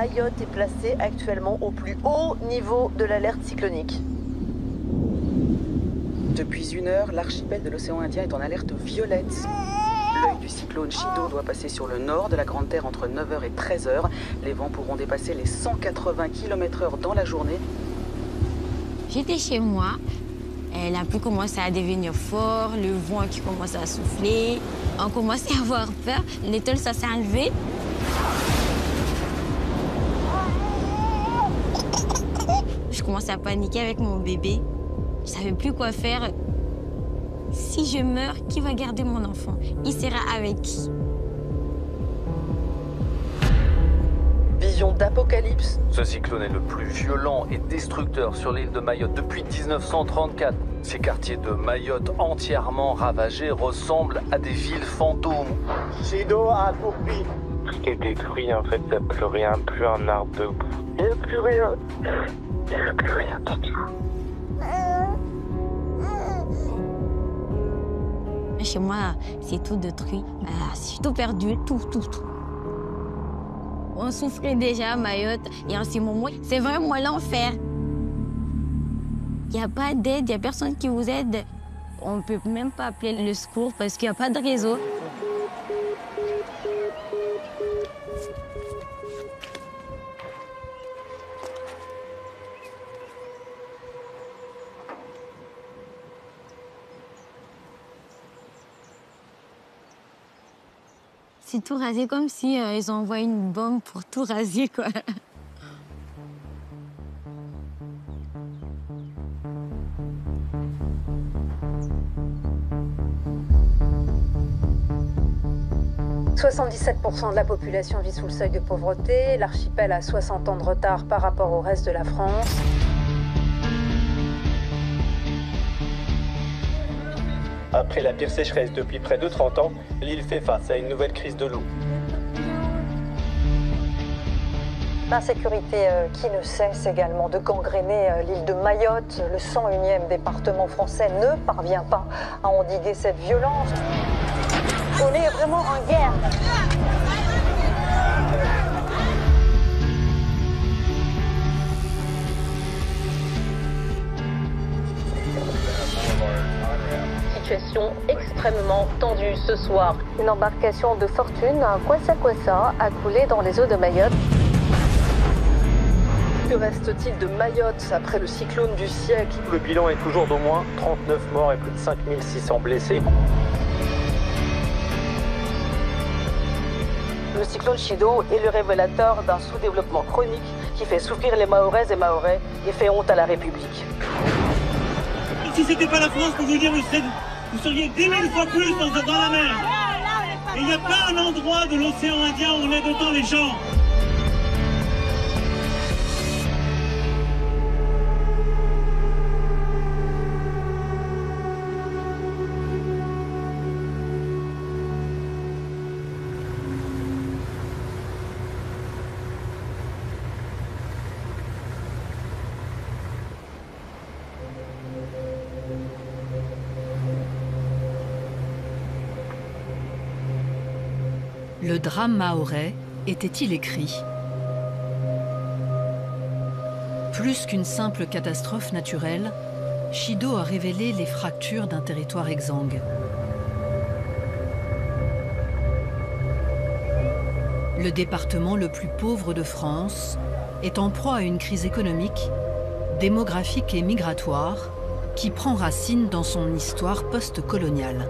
Mayotte est placée actuellement au plus haut niveau de l'alerte cyclonique. Depuis 1 heure, l'archipel de l'océan Indien est en alerte violette. L'œil du cyclone Chido doit passer sur le nord de la Grande Terre entre 9h et 13h. Les vents pourront dépasser les 180 km/h dans la journée. J'étais chez moi. La pluie commençait à devenir fort, le vent qui commençait à souffler. On commençait à avoir peur. L'étoile, ça s'est enlevé. Je commençais à paniquer avec mon bébé. Je ne savais plus quoi faire. Si je meurs, qui va garder mon enfant? Il sera avec qui? Vision d'apocalypse. Ce cyclone est le plus violent et destructeur sur l'île de Mayotte depuis 1934. Ces quartiers de Mayotte entièrement ravagés ressemblent à des villes fantômes. Chido a accroupi. Tout est détruit en fait, il n'y a plus rien, plus un arbre debout. Il n'y a plus rien. Il n'y a plus rien du tout. Chez moi, c'est tout détruit. J'ai tout perdu, tout. On souffrait déjà à Mayotte et en ce moment, c'est vraiment l'enfer. Il n'y a pas d'aide, il n'y a personne qui vous aide. On ne peut même pas appeler le secours parce qu'il n'y a pas de réseau. C'est tout rasé comme si ils ont envoyé une bombe pour tout raser, quoi. « 77% de la population vit sous le seuil de pauvreté. L'archipel a 60 ans de retard par rapport au reste de la France. Après la pire sécheresse depuis près de 30 ans, l'île fait face à une nouvelle crise de l'eau. L'insécurité qui ne cesse également de gangréner l'île de Mayotte. Le 101e département français ne parvient pas à endiguer cette violence. On est vraiment en guerre. Situation extrêmement tendue ce soir. Une embarcation de fortune, un Kwassa, a coulé dans les eaux de Mayotte. Que reste-t-il de Mayotte après le cyclone du siècle? Le bilan est toujours d'au moins 39 morts et plus de 5600 blessés. Le cyclone Chido est le révélateur d'un sous-développement chronique qui fait souffrir les Mahoraises et Mahorais et fait honte à la République. Si c'était pas la France, pour vous dire, vous seriez 10 000 fois plus dans la mer. Et il n'y a pas un endroit de l'océan Indien où on aide autant les gens. Le drame mahorais était-il écrit? Plus qu'une simple catastrophe naturelle, Chido a révélé les fractures d'un territoire exsangue. Le département le plus pauvre de France est en proie à une crise économique, démographique et migratoire qui prend racine dans son histoire post-coloniale.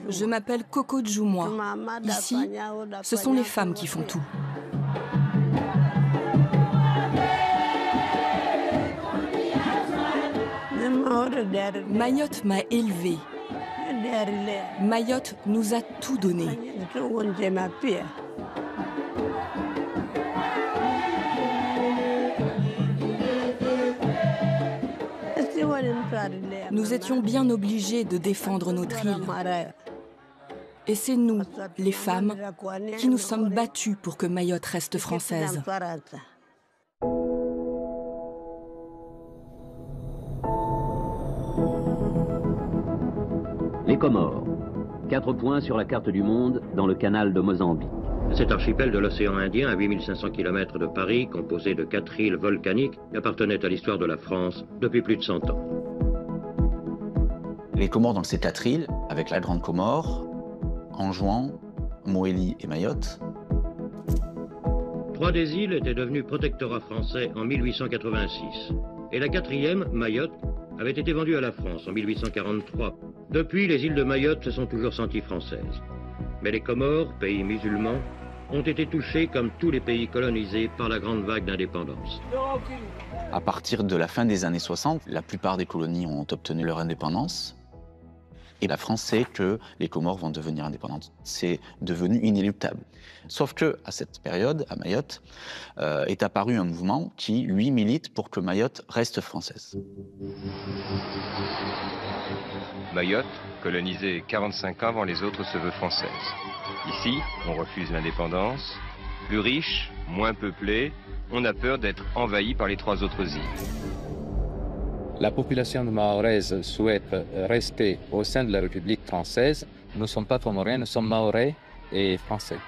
Je m'appelle Coco Djoumoua. Ici, ce sont les femmes qui font tout. Mayotte m'a élevée. Mayotte nous a tout donné. Nous étions bien obligés de défendre notre île. Et c'est nous, les femmes, qui nous sommes battues pour que Mayotte reste française. Les Comores, 4 points sur la carte du monde dans le canal de Mozambique. Cet archipel de l'océan Indien, à 8500 km de Paris, composé de 4 îles volcaniques, appartenait à l'histoire de la France depuis plus de 100 ans. Les Comores, donc c'est 4 îles, avec la Grande Comore, Anjouan, Mohéli et Mayotte. 3 des îles étaient devenues protectorats français en 1886. Et la 4e, Mayotte, avait été vendue à la France en 1843. Depuis, les îles de Mayotte se sont toujours senties françaises. Mais les Comores, pays musulmans, ont été touchés, comme tous les pays colonisés, par la grande vague d'indépendance. À partir de la fin des années 60, la plupart des colonies ont obtenu leur indépendance. Et la France sait que les Comores vont devenir indépendantes. C'est devenu inéluctable. Sauf que, à cette période, à Mayotte, est apparu un mouvement qui, lui, milite pour que Mayotte reste française. Mayotte, colonisée 45 ans avant les autres, se veut française. Ici, on refuse l'indépendance. Plus riche, moins peuplé, on a peur d'être envahi par les 3 autres îles. La population mahoraise souhaite rester au sein de la République française. Nous ne sommes pas comoriens, nous sommes mahorais et français.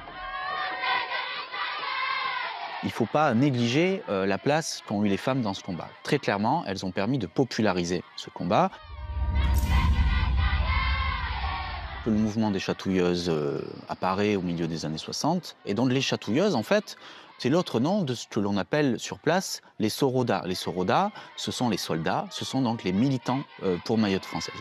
Il ne faut pas négliger la place qu'ont eu les femmes dans ce combat. Très clairement, elles ont permis de populariser ce combat. Le mouvement des chatouilleuses apparaît au milieu des années 60. Et donc les chatouilleuses, en fait, c'est l'autre nom de ce que l'on appelle sur place les sorodas. Les sorodas, ce sont les soldats, ce sont donc les militants pour Mayotte française.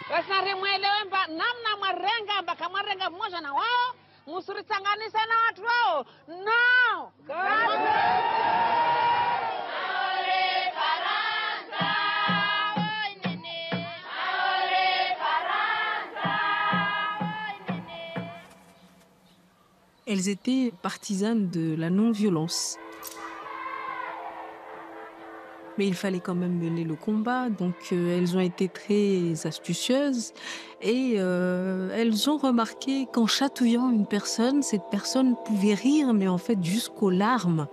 Elles étaient partisanes de la non-violence. Mais il fallait quand même mener le combat, donc elles ont été très astucieuses et elles ont remarqué qu'en chatouillant une personne, cette personne pouvait rire, mais en fait jusqu'aux larmes.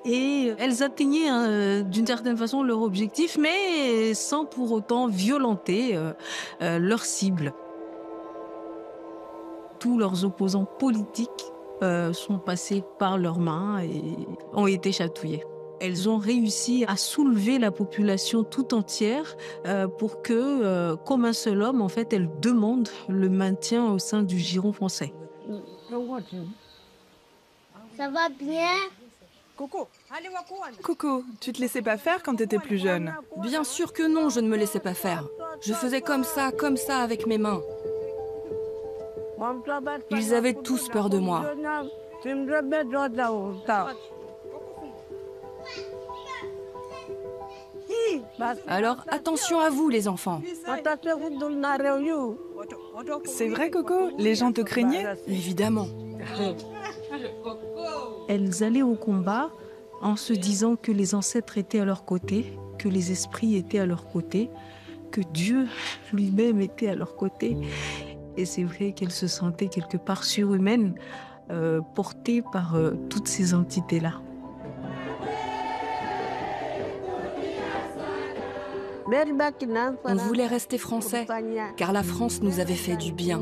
Et elles atteignaient d'une certaine façon leur objectif, mais sans pour autant violenter leur cible. Tous leurs opposants politiques sont passés par leurs mains et ont été chatouillés. Elles ont réussi à soulever la population tout entière pour que, comme un seul homme, en fait, elles demandent le maintien au sein du giron français. Ça va bien? Coco, tu te laissais pas faire quand t'étais plus jeune? Bien sûr que non, je ne me laissais pas faire. Je faisais comme ça avec mes mains. Ils avaient tous peur de moi. Alors, attention à vous, les enfants. C'est vrai, Coco? Les gens te craignaient? Évidemment. Elles allaient au combat en se disant que les ancêtres étaient à leur côté, que les esprits étaient à leur côté, que Dieu lui-même était à leur côté. Et c'est vrai qu'elles se sentaient quelque part surhumaines, portées par toutes ces entités-là. On voulait rester français, car la France nous avait fait du bien.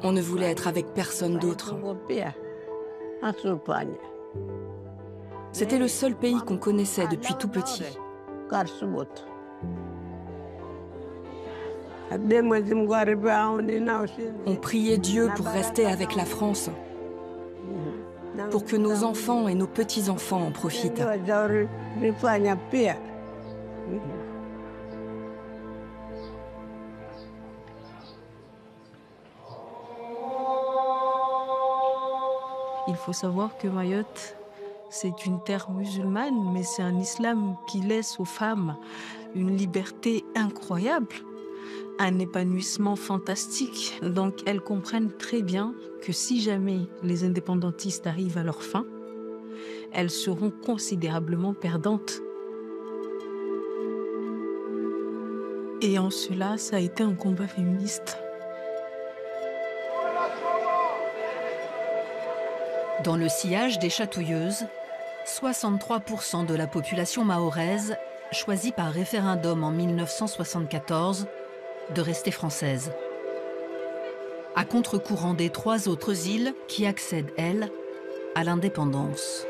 On ne voulait être avec personne d'autre. C'était le seul pays qu'on connaissait depuis tout petit. On priait Dieu pour rester avec la France, pour que nos enfants et nos petits-enfants en profitent. Il faut savoir que Mayotte, c'est une terre musulmane, mais c'est un islam qui laisse aux femmes une liberté incroyable, un épanouissement fantastique. Donc elles comprennent très bien que si jamais les indépendantistes arrivent à leur fin, elles seront considérablement perdantes. Et en cela, ça a été un combat féministe. Dans le sillage des chatouilleuses, 63% de la population mahoraise choisit par référendum en 1974 de rester française. À contre-courant des 3 autres îles qui accèdent, elles, à l'indépendance.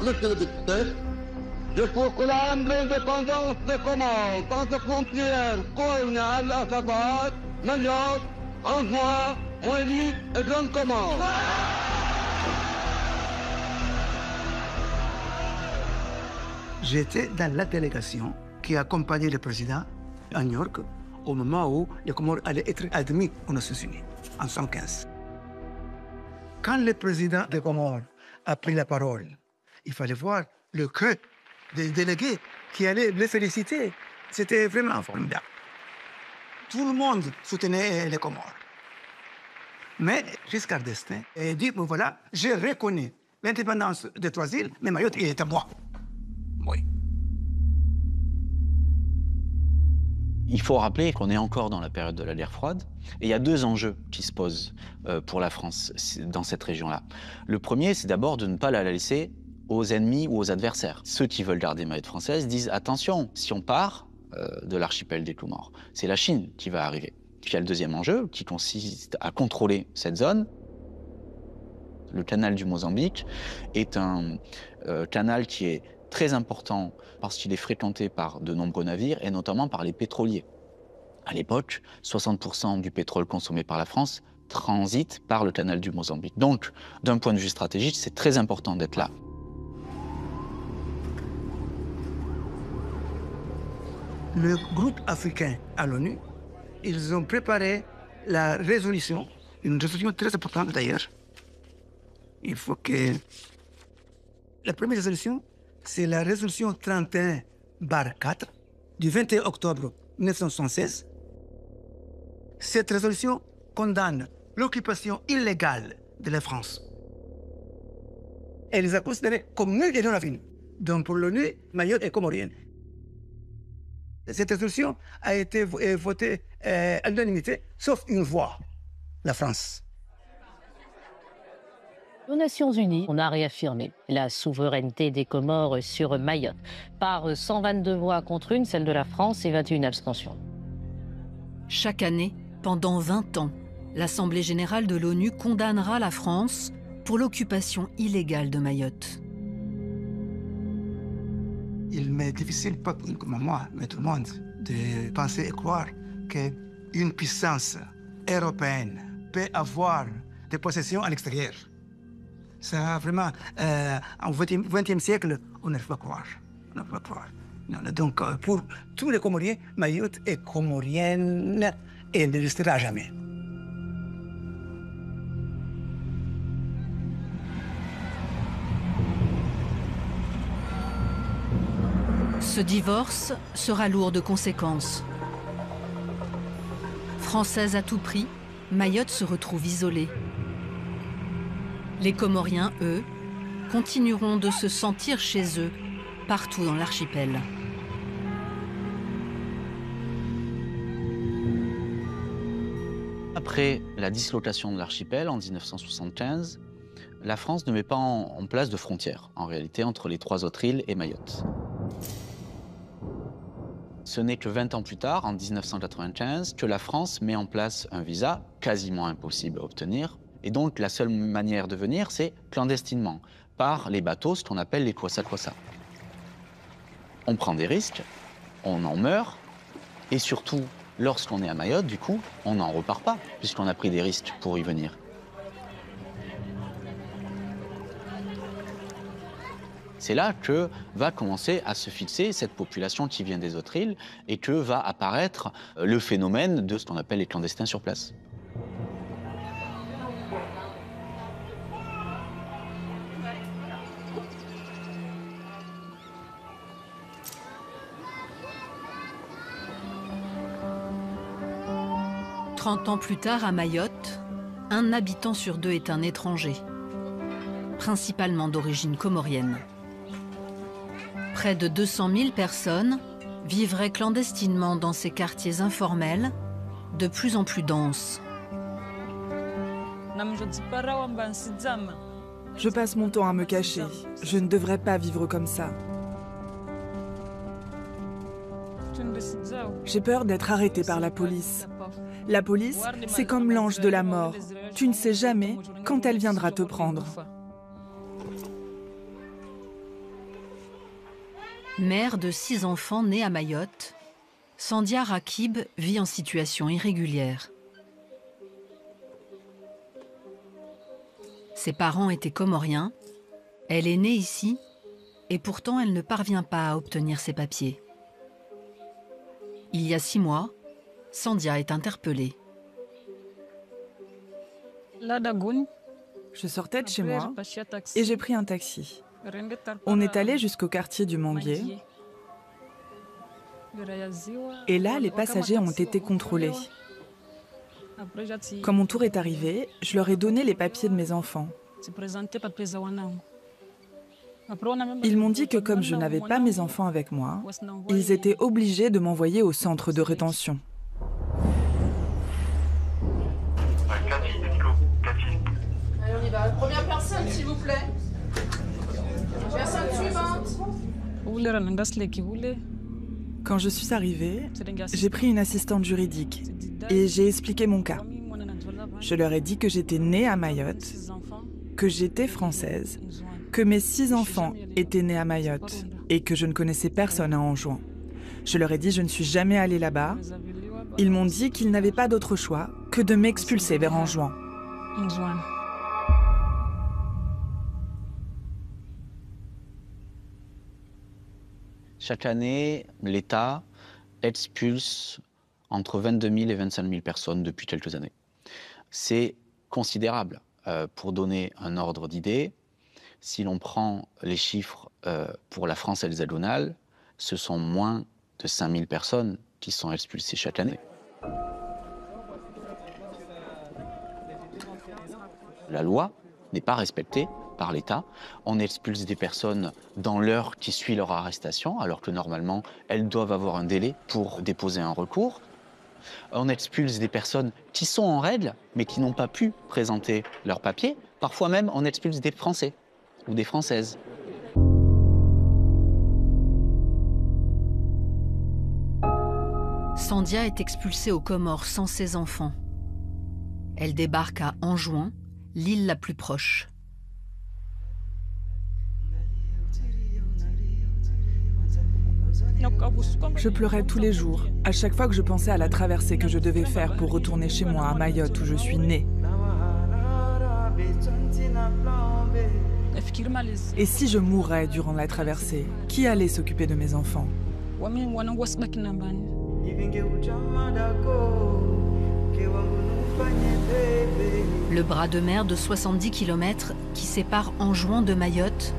Monsieur le député, je proclame l'indépendance des Comores sans frontières coloniales, à savoir Mayotte, Anjouan, Wallis et Grande Comore. J'étais dans la délégation qui accompagnait le président à New York au moment où les Comores allaient être admis aux Nations Unies, en 1915. Quand le président des Comores a pris la parole, il fallait voir le cœur des délégués qui allaient les féliciter. C'était vraiment formidable. Tout le monde soutenait les Comores. Mais Giscard d'Estaing a dit, bon, voilà, je reconnais l'indépendance des 3 îles, mais Mayotte est à moi. Oui. Il faut rappeler qu'on est encore dans la période de la guerre froide, et il y a 2 enjeux qui se posent pour la France dans cette région-là. Le premier, c'est d'abord de ne pas la laisser aux ennemis ou aux adversaires. Ceux qui veulent garder Mayotte française disent « Attention, si on part de l'archipel des Comores, c'est la Chine qui va arriver ». Puis il y a le deuxième enjeu qui consiste à contrôler cette zone. Le canal du Mozambique est un canal qui est très important parce qu'il est fréquenté par de nombreux navires et notamment par les pétroliers. À l'époque, 60% du pétrole consommé par la France transite par le canal du Mozambique. Donc, d'un point de vue stratégique, c'est très important d'être là. Le groupe africain à l'ONU, ils ont préparé la résolution, une résolution très importante d'ailleurs. Il faut que... La première résolution, c'est la résolution 31/4 du 21 octobre 1976. Cette résolution condamne l'occupation illégale de la France. Elle les a considérés comme nus et non affines. Donc pour l'ONU, Mayotte est comorienne. Cette résolution a été votée à l'unanimité, sauf une voix, la France. Aux Nations Unies, on a réaffirmé la souveraineté des Comores sur Mayotte par 122 voix contre 1, celle de la France, et 21 abstentions. Chaque année, pendant 20 ans, l'Assemblée générale de l'ONU condamnera la France pour l'occupation illégale de Mayotte. Il m'est difficile, pas comme moi, mais tout le monde, de penser et croire qu'une puissance européenne peut avoir des possessions à l'extérieur. Ça, vraiment, en 20e siècle, on ne peut pas croire. On ne peut pas croire. Non, donc, pour tous les Comoriens, Mayotte est comorienne et elle ne restera jamais. Ce divorce sera lourd de conséquences. Française à tout prix, Mayotte se retrouve isolée. Les Comoriens, eux, continueront de se sentir chez eux, partout dans l'archipel. Après la dislocation de l'archipel en 1975, la France ne met pas en place de frontières, en réalité, entre les 3 autres îles et Mayotte. Ce n'est que 20 ans plus tard, en 1995, que la France met en place un visa quasiment impossible à obtenir. Et donc, la seule manière de venir, c'est clandestinement, par les bateaux, ce qu'on appelle les kwassa-kwassa. On prend des risques, on en meurt, et surtout, lorsqu'on est à Mayotte, du coup, on n'en repart pas, puisqu'on a pris des risques pour y venir. C'est là que va commencer à se fixer cette population qui vient des autres îles et que va apparaître le phénomène de ce qu'on appelle les clandestins sur place. 30 ans plus tard, à Mayotte, un habitant sur 2 est un étranger, principalement d'origine comorienne. Près de 200 000 personnes vivraient clandestinement dans ces quartiers informels, de plus en plus denses. Je passe mon temps à me cacher. Je ne devrais pas vivre comme ça. J'ai peur d'être arrêtée par la police. La police, c'est comme l'ange de la mort. Tu ne sais jamais quand elle viendra te prendre. Mère de 6 enfants nés à Mayotte, Sandia Rakib vit en situation irrégulière. Ses parents étaient comoriens, elle est née ici et pourtant elle ne parvient pas à obtenir ses papiers. Il y a 6 mois, Sandia est interpellée. Je sortais de chez moi et j'ai pris un taxi. On est allé jusqu'au quartier du Manguier. Et là, les passagers ont été contrôlés. Quand mon tour est arrivé, je leur ai donné les papiers de mes enfants. Ils m'ont dit que comme je n'avais pas mes enfants avec moi, ils étaient obligés de m'envoyer au centre de rétention. Allez, on y va. Première personne, s'il vous plaît. Personne suivante. Quand je suis arrivée, j'ai pris une assistante juridique et j'ai expliqué mon cas. Je leur ai dit que j'étais née à Mayotte, que j'étais française, que mes 6 enfants étaient nés à Mayotte et que je ne connaissais personne à Anjouan. Je leur ai dit que je ne suis jamais allée là-bas. Ils m'ont dit qu'ils n'avaient pas d'autre choix que de m'expulser vers Anjouan. Chaque année, l'État expulse entre 22 000 et 25 000 personnes depuis quelques années. C'est considérable. Pour donner un ordre d'idée, si l'on prend les chiffres pour la France hexagonale, ce sont moins de 5 000 personnes qui sont expulsées chaque année. La loi n'est pas respectée par l'État. On expulse des personnes dans l'heure qui suit leur arrestation, alors que normalement, elles doivent avoir un délai pour déposer un recours. On expulse des personnes qui sont en règle, mais qui n'ont pas pu présenter leurs papiers. Parfois même, on expulse des Français ou des Françaises. Sandia est expulsée aux Comores sans ses enfants. Elle débarque à Anjouan, l'île la plus proche. Je pleurais tous les jours, à chaque fois que je pensais à la traversée que je devais faire pour retourner chez moi à Mayotte où je suis née. Et si je mourais durant la traversée, qui allait s'occuper de mes enfants? Le bras de mer de 70 km qui sépare Anjouan de Mayotte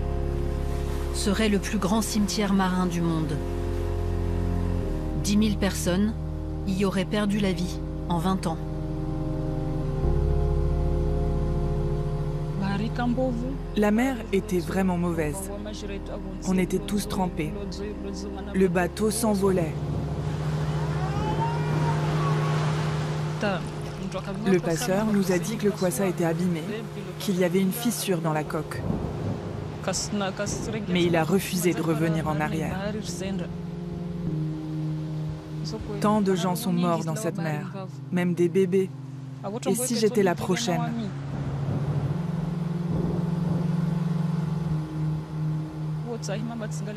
serait le plus grand cimetière marin du monde. 10 000 personnes y auraient perdu la vie en 20 ans. La mer était vraiment mauvaise. On était tous trempés. Le bateau s'envolait. Le passeur nous a dit que le kwassa était abîmé, qu'il y avait une fissure dans la coque. Mais il a refusé de revenir en arrière. Tant de gens sont morts dans cette mer, même des bébés. Et si j'étais la prochaine?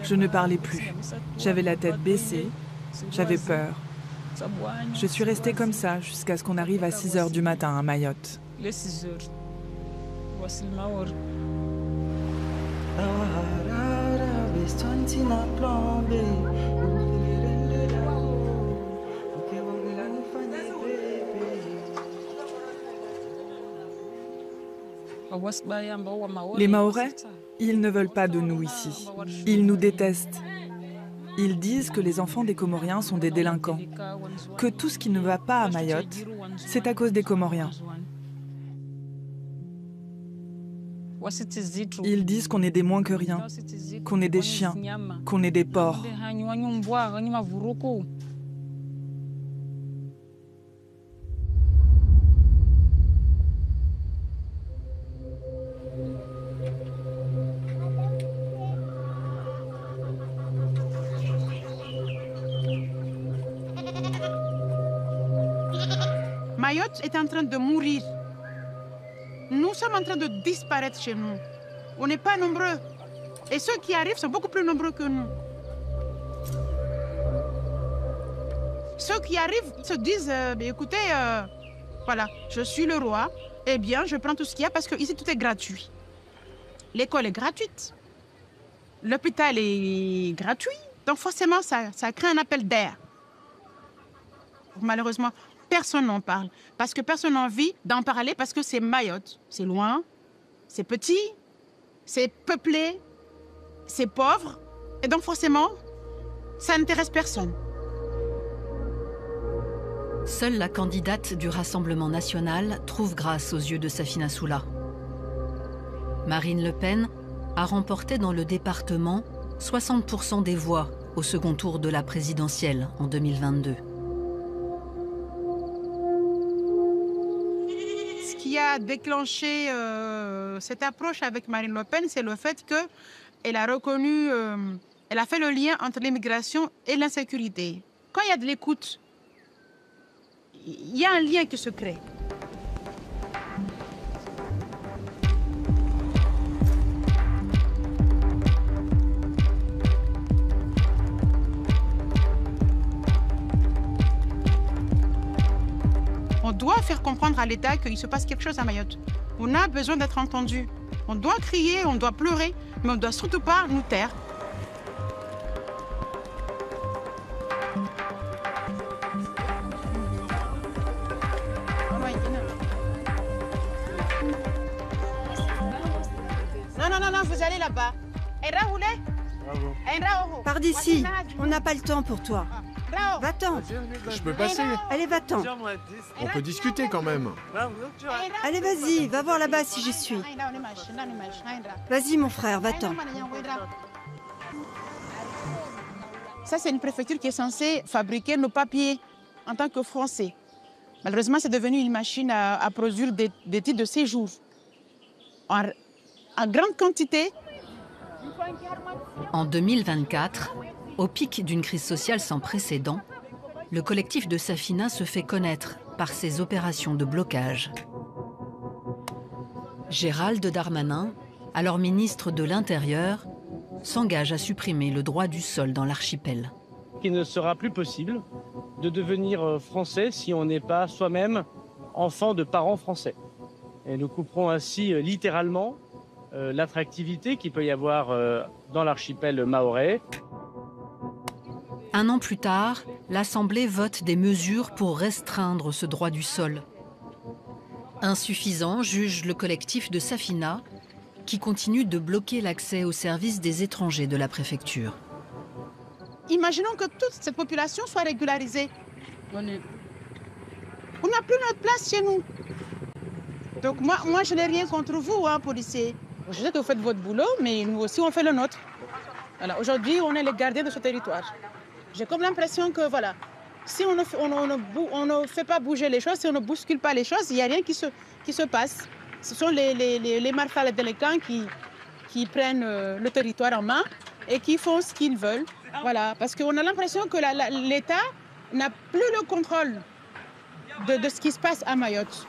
Je ne parlais plus. J'avais la tête baissée. J'avais peur. Je suis restée comme ça jusqu'à ce qu'on arrive à 6 h du matin à Mayotte. Les Mahorais, ils ne veulent pas de nous ici. Ils nous détestent. Ils disent que les enfants des Comoriens sont des délinquants, que tout ce qui ne va pas à Mayotte, c'est à cause des Comoriens. Ils disent qu'on est des moins que rien, qu'on est des chiens, qu'on est des porcs. Mayotte est en train de mourir. Nous sommes en train de disparaître chez nous. On n'est pas nombreux. Et ceux qui arrivent sont beaucoup plus nombreux que nous. Ceux qui arrivent se disent, écoutez, voilà, je suis le roi, eh bien, je prends tout ce qu'il y a parce qu'ici, tout est gratuit. L'école est gratuite. L'hôpital est gratuit. Donc forcément, ça crée un appel d'air. Malheureusement, personne n'en parle. Parce que personne n'a envie d'en parler parce que c'est Mayotte. C'est loin, c'est petit, c'est peuplé, c'est pauvre. Et donc forcément, ça n'intéresse personne. Seule la candidate du Rassemblement national trouve grâce aux yeux de Safina Soula. Marine Le Pen a remporté dans le département 60% des voix au second tour de la présidentielle en 2022. Ce qui a déclenché cette approche avec Marine Le Pen, c'est le fait qu'elle a reconnu, elle a fait le lien entre l'immigration et l'insécurité. Quand il y a de l'écoute, il y a un lien qui se crée. On doit faire comprendre à l'État qu'il se passe quelque chose à Mayotte. On a besoin d'être entendu. On doit crier, on doit pleurer, mais on ne doit surtout pas nous taire. Non, vous allez là-bas. Pars d'ici, on n'a pas le temps pour toi. Va-t'en. Je peux passer? Allez, va-t'en. On peut discuter quand même. Allez, vas-y, va voir là-bas si j'y suis. Vas-y, mon frère, va-t'en. Ça, c'est une préfecture qui est censée fabriquer nos papiers en tant que Français. Malheureusement, c'est devenu une machine à produire des titres de séjour en grande quantité. En 2024, au pic d'une crise sociale sans précédent, le collectif de Safina se fait connaître par ses opérations de blocage. Gérald Darmanin, alors ministre de l'Intérieur, s'engage à supprimer le droit du sol dans l'archipel. Il ne sera plus possible de devenir français si on n'est pas soi-même enfant de parents français. Et nous couperons ainsi littéralement l'attractivité qu'il peut y avoir dans l'archipel mahorais. Un an plus tard, l'Assemblée vote des mesures pour restreindre ce droit du sol. Insuffisant, juge le collectif de Safina, qui continue de bloquer l'accès aux services des étrangers de la préfecture. Imaginons que toute cette population soit régularisée. On n'a plus notre place chez nous. Donc moi je n'ai rien contre vous, hein, policiers. Je sais que vous faites votre boulot, mais nous aussi on fait le nôtre. Voilà, aujourd'hui, on est les gardiens de ce territoire. J'ai comme l'impression que, voilà, si on ne fait pas bouger les choses, si on ne bouscule pas les choses, il n'y a rien qui se passe. Ce sont les malfrats, les délinquants qui prennent le territoire en main et qui font ce qu'ils veulent. Voilà, parce qu'on a l'impression que l'État n'a plus le contrôle de ce qui se passe à Mayotte.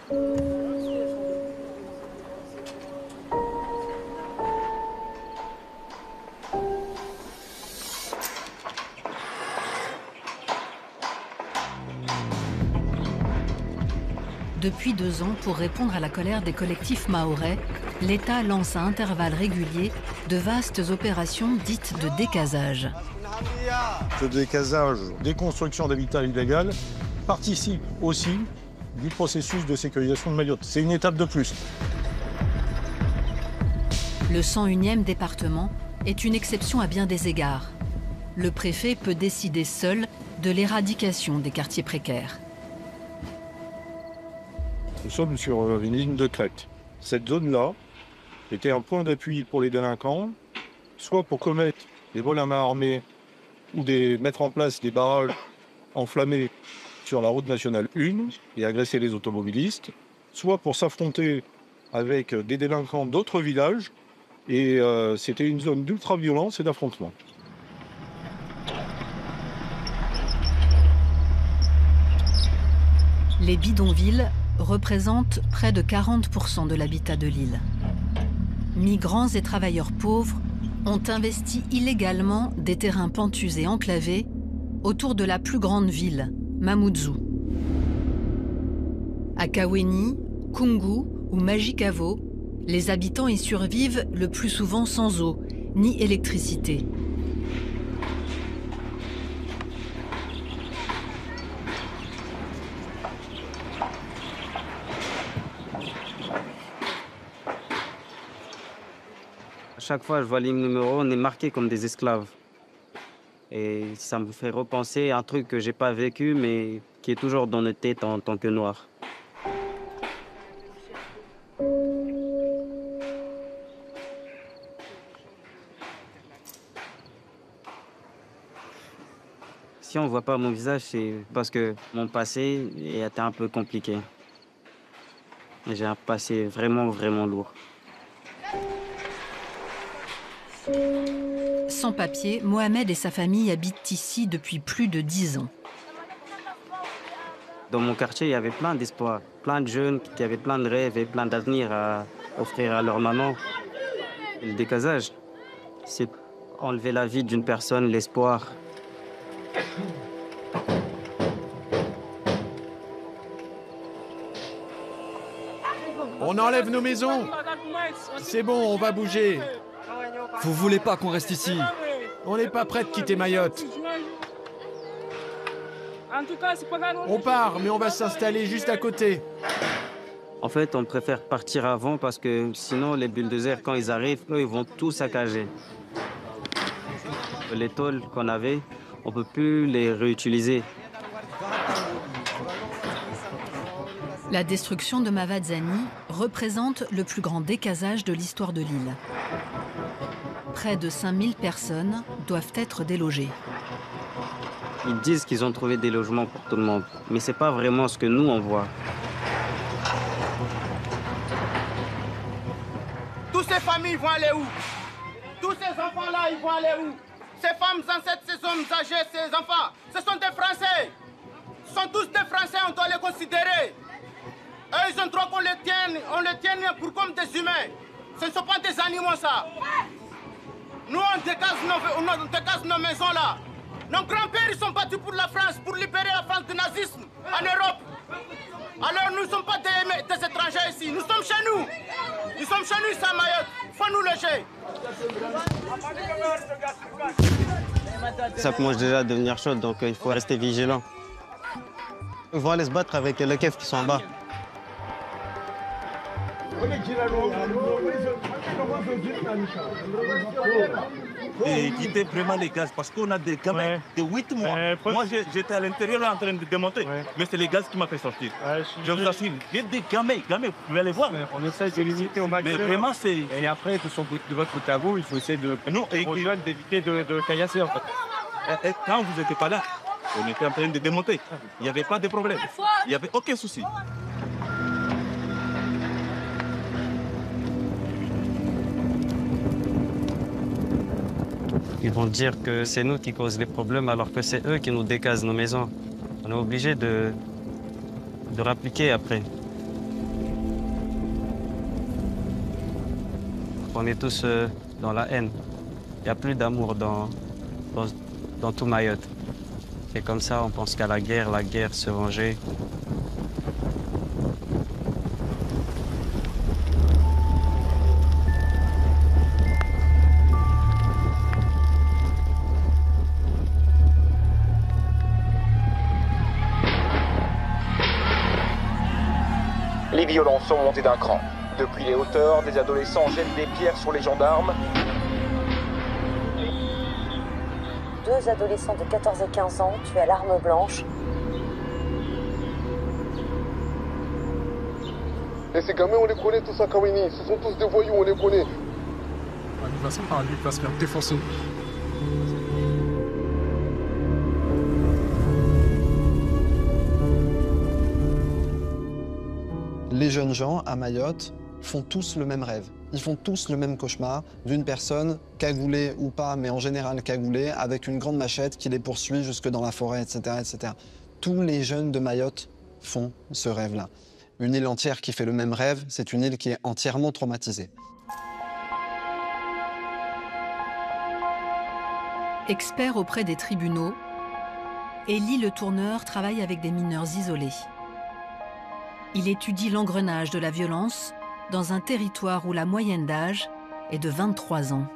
Depuis 2 ans, pour répondre à la colère des collectifs mahorais, l'État lance à intervalles réguliers de vastes opérations dites de décasage. Ce décasage, déconstruction d'habitat illégal, participe aussi du processus de sécurisation de Mayotte. C'est une étape de plus. Le 101e département est une exception à bien des égards. le préfet peut décider seul de l'éradication des quartiers précaires. Nous sommes sur une ligne de crête. Cette zone-là était un point d'appui pour les délinquants, soit pour commettre des vols à main armée ou mettre en place des barrages enflammés sur la route nationale 1 et agresser les automobilistes, soit pour s'affronter avec des délinquants d'autres villages. Et c'était une zone d'ultra-violence et d'affrontement. Les bidonvilles représentent près de 40% de l'habitat de l'île. Migrants et travailleurs pauvres ont investi illégalement des terrains pentus et enclavés autour de la plus grande ville, Mamoudzou. À Kaweni, Kungu ou Majikavo, les habitants y survivent le plus souvent sans eau ni électricité. À chaque fois que je vois les numéros, on est marqués comme des esclaves. Et ça me fait repenser à un truc que j'ai pas vécu, mais qui est toujours dans notre tête en tant que noir. Si on voit pas mon visage, c'est parce que mon passé était un peu compliqué. J'ai un passé vraiment, vraiment lourd. Sans papier, Mohamed et sa famille habitent ici depuis plus de 10 ans. Dans mon quartier, il y avait plein d'espoir, plein de jeunes qui avaient plein de rêves et plein d'avenir à offrir à leur maman. Et le décasage, c'est enlever la vie d'une personne, l'espoir. On enlève nos maisons. C'est bon, on va bouger. Vous voulez pas qu'on reste ici? On n'est pas prêt de quitter Mayotte. On part, mais on va s'installer juste à côté. En fait, on préfère partir avant parce que sinon, les bulldozers, quand ils arrivent, eux, ils vont tout saccager. Les tôles qu'on avait, on ne peut plus les réutiliser. La destruction de Mavadzani représente le plus grand décasage de l'histoire de l'île. Près de 5000 personnes doivent être délogées. Ils disent qu'ils ont trouvé des logements pour tout le monde, mais ce n'est pas vraiment ce que nous, on voit. Toutes ces familles vont aller où? Tous ces enfants-là, ils vont aller où? Ces femmes enceintes, ces hommes âgés, ces enfants, ce sont des Français. Ce sont tous des Français, on doit les considérer. Eux, ils ont droit qu'on les tienne pour comme des humains. Ce ne sont pas des animaux, ça. Nous, on décase nos maisons, là. Nos grands-pères, ils sont battus pour la France, pour libérer la France du nazisme en Europe. Alors, nous ne sommes pas des étrangers ici. Nous sommes chez nous. Nous sommes chez nous, ici à Mayotte. Il faut nous loger. Ça commence déjà à devenir chaud, donc il faut rester vigilant. Ils vont aller se battre avec les keufs qui sont en bas. Et quitter vraiment les gaz parce qu'on a des gamins de 8 mois. Moi, j'étais à l'intérieur en train de démonter, mais c'est les gaz qui m'ont fait sortir. Je vous assure, il y a des gamins, vous pouvez les voir. On essaie de limiter au maximum. Mais vraiment, c'est... Et après, de votre côté à vous, il faut essayer d'éviter de caillasser, en fait. Et quand vous n'étiez pas là, on était en train de démonter. Il n'y avait pas de problème. Il n'y avait aucun souci. Ils vont dire que c'est nous qui causons les problèmes alors que c'est eux qui nous décasent nos maisons. On est obligé de réappliquer après. On est tous dans la haine. Il n'y a plus d'amour dans tout Mayotte. Et comme ça, on pense qu'à la guerre se venger. Les violences sont montées d'un cran. Depuis les hauteurs, des adolescents jettent des pierres sur les gendarmes. 2 adolescents de 14 et 15 ans tués à l'arme blanche. Et ces gamins, on les connaît tous à Kawini. Ce sont tous des voyous, on les connaît. Il va se faire défoncer. Les jeunes gens à Mayotte font tous le même rêve. Ils font tous le même cauchemar d'une personne cagoulée ou pas, mais en général cagoulée, avec une grande machette qui les poursuit jusque dans la forêt, etc., etc. Tous les jeunes de Mayotte font ce rêve-là. Une île entière qui fait le même rêve, c'est une île qui est entièrement traumatisée. Expert auprès des tribunaux, Élie Le Tourneur travaille avec des mineurs isolés. Il étudie l'engrenage de la violence dans un territoire où la moyenne d'âge est de 23 ans.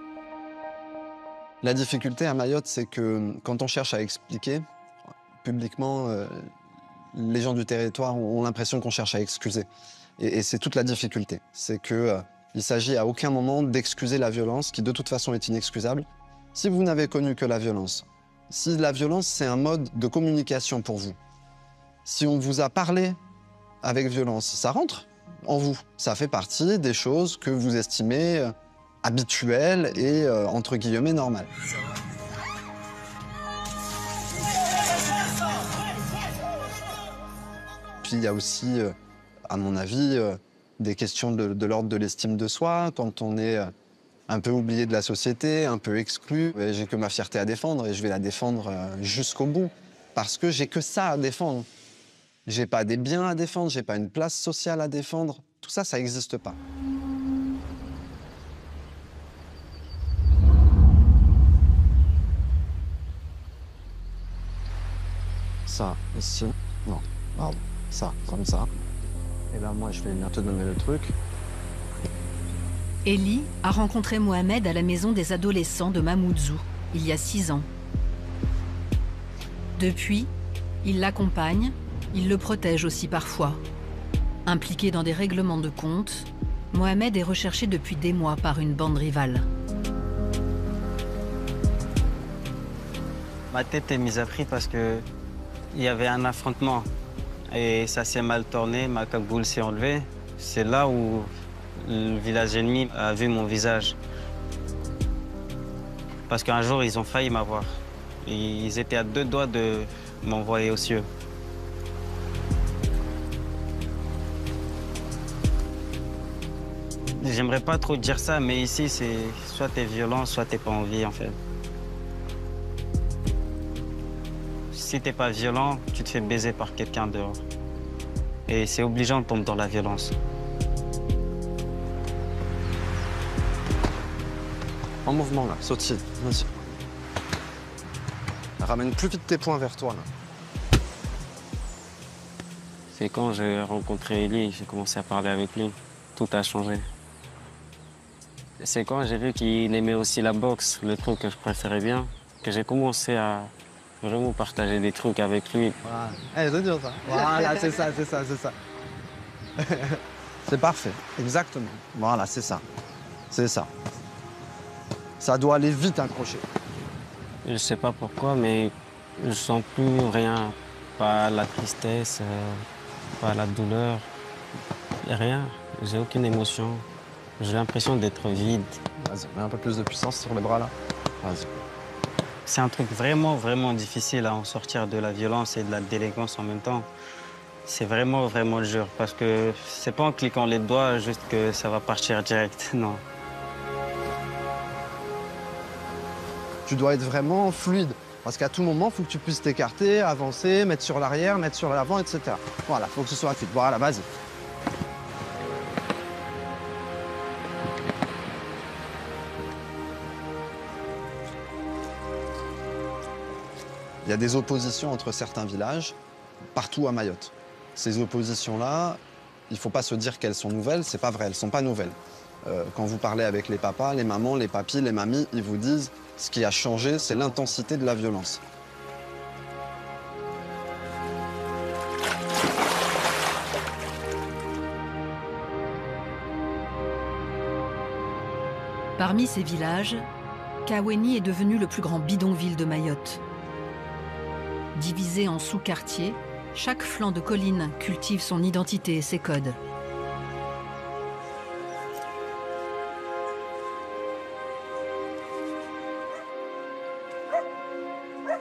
La difficulté à Mayotte, c'est que quand on cherche à expliquer publiquement, les gens du territoire ont l'impression qu'on cherche à excuser. Et c'est toute la difficulté. C'est qu'il ne s'agit à aucun moment d'excuser la violence, qui de toute façon est inexcusable. Si vous n'avez connu que la violence, si la violence c'est un mode de communication pour vous, si on vous a parlé avec violence, ça rentre en vous. Ça fait partie des choses que vous estimez habituelles et entre guillemets normales. Puis il y a aussi, à mon avis, des questions de l'ordre de l'estime de soi, quand on est un peu oublié de la société, un peu exclu. J'ai que ma fierté à défendre et je vais la défendre jusqu'au bout, parce que j'ai que ça à défendre. J'ai pas des biens à défendre, j'ai pas une place sociale à défendre. Tout ça, ça n'existe pas. Ça, ici, non, pardon, ça, comme ça. Et là, moi, je vais te donner le truc. Élie a rencontré Mohamed à la maison des adolescents de Mamoudzou, il y a 6 ans. Depuis, il l'accompagne, il le protège aussi parfois. Impliqué dans des règlements de compte, Mohamed est recherché depuis des mois par une bande rivale. Ma tête est mise à prix parce qu'il y avait un affrontement et ça s'est mal tourné, ma cagoule s'est enlevée. C'est là où le village ennemi a vu mon visage. Parce qu'un jour, ils ont failli m'avoir. Ils étaient à 2 doigts de m'envoyer aux cieux. J'aimerais pas trop dire ça, mais ici, c'est soit t'es violent, soit t'es pas en vie, en fait. Si t'es pas violent, tu te fais baiser par quelqu'un dehors. Et c'est obligeant de tomber dans la violence. En mouvement, là, saute-ci, vas-y. Ramène plus vite tes poings vers toi, là. C'est quand j'ai rencontré Élie, j'ai commencé à parler avec lui. Tout a changé. C'est quand j'ai vu qu'il aimait aussi la boxe, le truc que je préférais bien, que j'ai commencé à vraiment partager des trucs avec lui. Voilà. Allez, c'est dur, ça. Voilà, c'est ça, c'est ça, c'est ça. C'est parfait, exactement. Voilà, c'est ça. C'est ça. Ça doit aller vite, un crochet. Je sais pas pourquoi, mais je sens plus rien. Pas la tristesse, pas la douleur, rien. J'ai aucune émotion. J'ai l'impression d'être vide. Vas-y, mets un peu plus de puissance sur les bras, là. Vas-y. C'est un truc vraiment, vraiment difficile à en sortir de la violence et de la délinquance en même temps. C'est vraiment, vraiment dur parce que c'est pas en cliquant les doigts juste que ça va partir direct, non. Tu dois être vraiment fluide. Parce qu'à tout moment, il faut que tu puisses t'écarter, avancer, mettre sur l'arrière, mettre sur l'avant, etc. Voilà, il faut que ce soit fluide. Voilà, vas-y. Il y a des oppositions entre certains villages, partout à Mayotte. Ces oppositions-là, il ne faut pas se dire qu'elles sont nouvelles, c'est pas vrai, elles ne sont pas nouvelles. Quand vous parlez avec les papas, les mamans, les papis, les mamies, ils vous disent ce qui a changé, c'est l'intensité de la violence. Parmi ces villages, Kaweni est devenu le plus grand bidonville de Mayotte. Divisé en sous-quartiers, chaque flanc de colline cultive son identité et ses codes.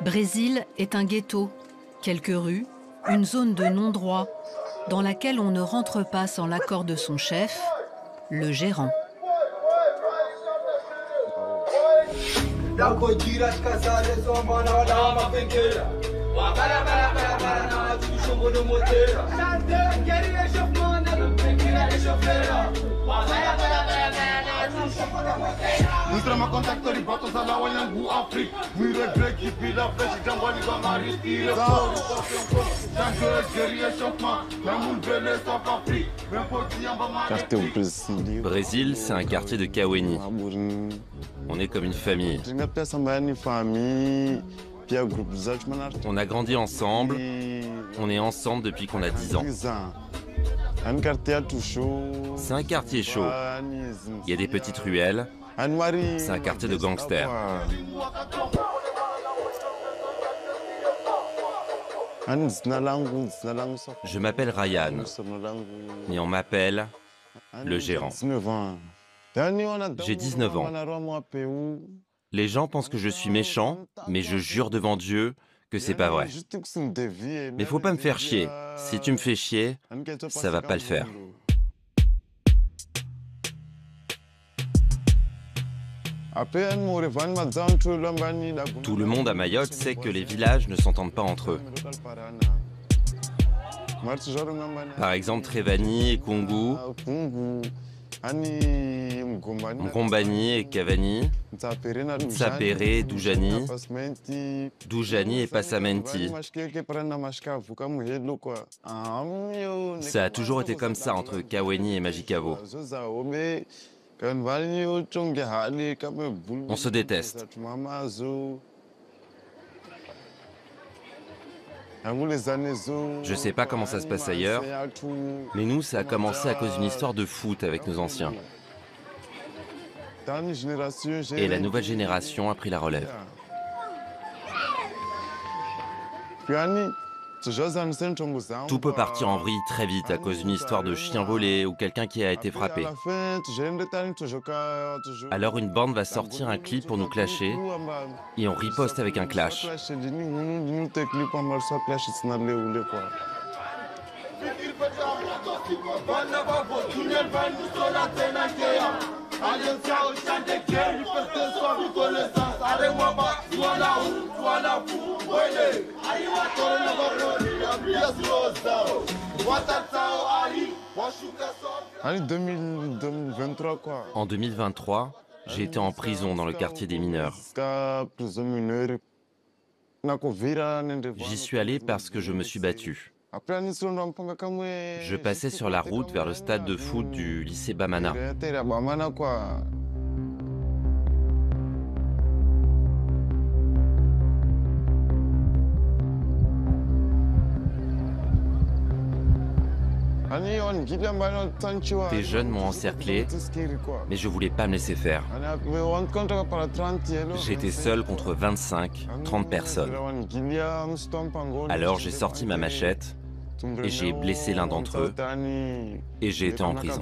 Brésil est un ghetto, quelques rues, une zone de non-droit, dans laquelle on ne rentre pas sans l'accord de son chef, le gérant. Brésil, c'est un quartier de Kaweni. On est comme une famille. On a grandi ensemble. On est ensemble depuis qu'on a 10 ans. C'est un quartier chaud. Il y a des petites ruelles. C'est un quartier de gangsters. Je m'appelle Ryan, mais on m'appelle le gérant. J'ai 19 ans. Les gens pensent que je suis méchant, mais je jure devant Dieu que c'est pas vrai. Mais faut pas me faire chier. Si tu me fais chier, ça va pas le faire. Tout le monde à Mayotte sait que les villages ne s'entendent pas entre eux. Par exemple, Trévani et Kungu, Mkombani et Cavani, Tsapere, Doujani, Doujani et Passamenti. Ça a toujours été comme ça entre Kaweni et Majikavo. On se déteste. Je sais pas comment ça se passe ailleurs, mais nous, ça a commencé à cause d'une histoire de foot avec nos anciens. Et la nouvelle génération a pris la relève. Tout peut partir en vrille très vite à cause d'une histoire de chien volé ou quelqu'un qui a été frappé. Alors une bande va sortir un clip pour nous clasher et on riposte avec un clash. En 2023, j'ai été en prison dans le quartier des mineurs. J'y suis allé parce que je me suis battu. Je passais sur la route vers le stade de foot du lycée Bamana. Des jeunes m'ont encerclé, mais je voulais pas me laisser faire. J'étais seul contre 25, 30 personnes. Alors j'ai sorti ma machette et j'ai blessé l'un d'entre eux et j'ai été en prison.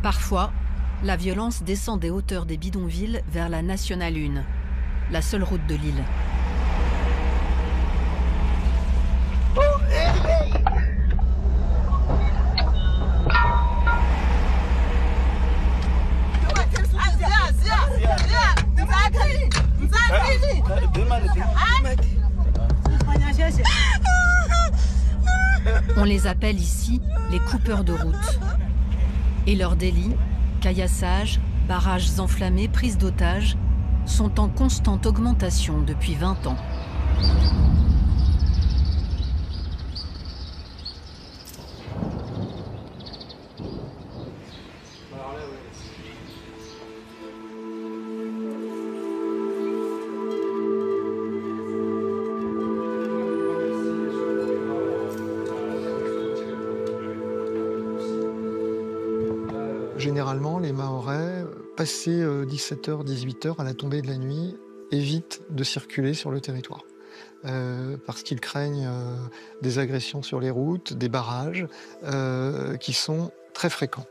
Parfois, la violence descend des hauteurs des bidonvilles vers la Nationale 1, la seule route de l'île. On les appelle ici les coupeurs de route. Et leurs délits, caillassage, barrages enflammés, prise d'otages, sont en constante augmentation depuis 20 ans. généralement, les Mahorais, passé 17h, 18h, à la tombée de la nuit, évitent de circuler sur le territoire. Parce qu'ils craignent des agressions sur les routes, des barrages, qui sont très fréquents.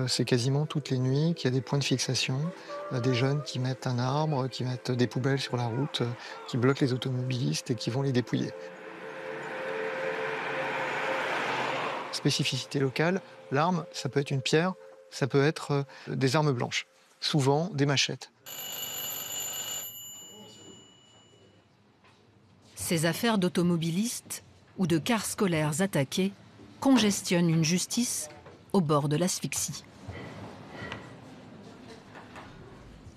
C'est quasiment toutes les nuits qu'il y a des points de fixation, des jeunes qui mettent un arbre, qui mettent des poubelles sur la route, qui bloquent les automobilistes et qui vont les dépouiller. Spécificité locale, l'arme, ça peut être une pierre, ça peut être des armes blanches, souvent des machettes. Ces affaires d'automobilistes ou de cars scolaires attaqués congestionnent une justice au bord de l'asphyxie.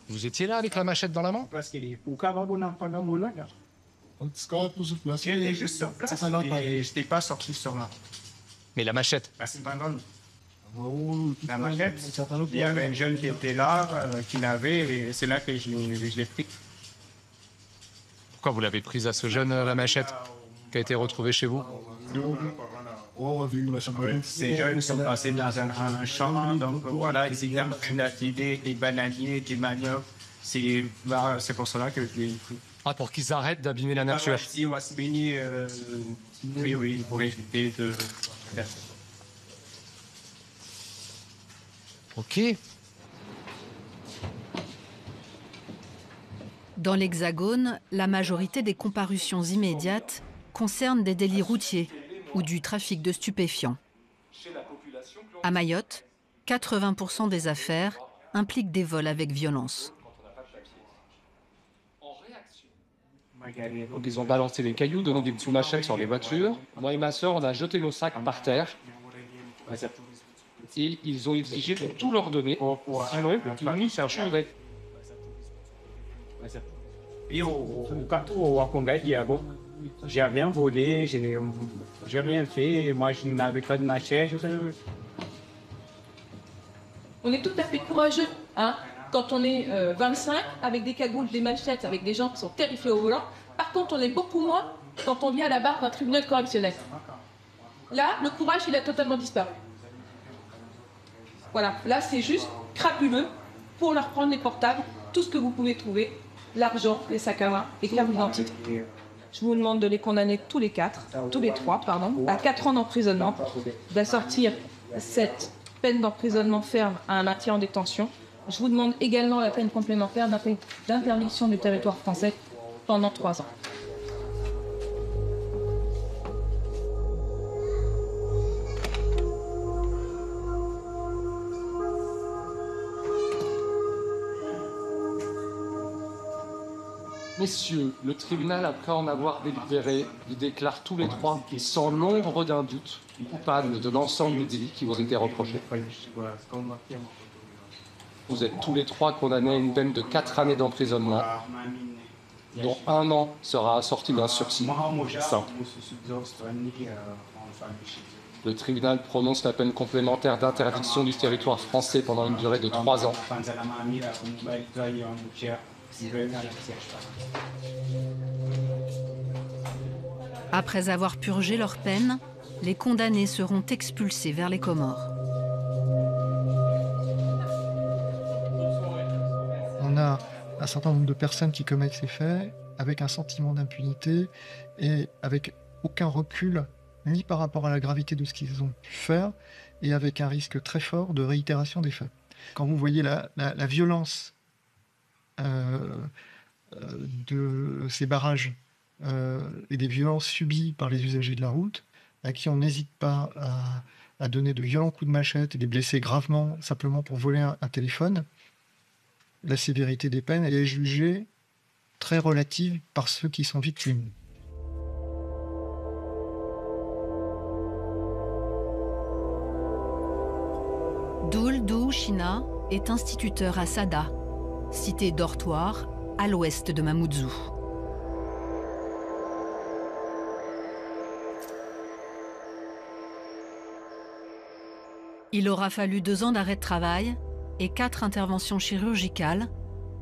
Vous étiez là avec la machette dans la main? Je n'étais pas sorti sur là. Mais la machette? La machette, il y avait un jeune qui était là, qui l'avait, et c'est là que je l'ai pris. Pourquoi vous l'avez prise à ce jeune, la machette, qui a été retrouvée chez vous? Ces jeunes sont passés dans un champ, donc voilà, ils étaient en train d'activer des bananiers, des maniocs. C'est pour cela que je l'ai pris. Ah, pour qu'ils arrêtent d'abîmer la nature. Si on va se baigner, oui, pour éviter de... Ok. Dans l'Hexagone, la majorité des comparutions immédiates concernent des délits routiers ou du trafic de stupéfiants. À Mayotte, 80% des affaires impliquent des vols avec violence. Ils ont balancé des cailloux, donné des petits machettes sur les voitures. Moi et ma soeur, on a jeté nos sacs par terre. Et ils ont exigé de tout leur donner. C'est un chambre. J'ai rien volé, j'ai rien fait, moi je n'avais pas de machette. On est tout à fait courageux, hein, quand on est 25, avec des cagoules, des machettes, avec des gens qui sont terrifiés au volant. Par contre, on est beaucoup moins quand on vient à la barre d'un tribunal correctionnel. Là, le courage, il a totalement disparu. Voilà, là, c'est juste crapuleux pour leur prendre les portables, tout ce que vous pouvez trouver, l'argent, les sacs à main, les cartes d'identité. Je vous demande de les condamner tous les trois, à 4 ans d'emprisonnement, d'assortir cette peine d'emprisonnement ferme à un maintien en détention. Je vous demande également la peine complémentaire d'interdiction du territoire français pendant 3 ans. Messieurs, le tribunal, après en avoir délibéré, il déclare tous les trois, sans l'ombre d'un doute, coupables de l'ensemble des délits qui vous étaient reprochés. Vous êtes tous les trois condamnés à une peine de 4 années d'emprisonnement, dont 1 an sera assorti d'un sursis simple. Le tribunal prononce la peine complémentaire d'interdiction du territoire français pendant une durée de 3 ans. Après avoir purgé leur peine, les condamnés seront expulsés vers les Comores. On a un certain nombre de personnes qui commettent ces faits avec un sentiment d'impunité et avec aucun recul ni par rapport à la gravité de ce qu'ils ont pu faire et avec un risque très fort de réitération des faits. Quand vous voyez la violence de ces barrages et des violences subies par les usagers de la route, à qui on n'hésite pas à donner de violents coups de machette et les blesser gravement simplement pour voler un téléphone, la sévérité des peines elle est jugée très relative par ceux qui sont victimes. Doul Dou China est instituteur à Sada, cité dortoir à l'ouest de Mamoudzou. Il aura fallu 2 ans d'arrêt de travail et 4 interventions chirurgicales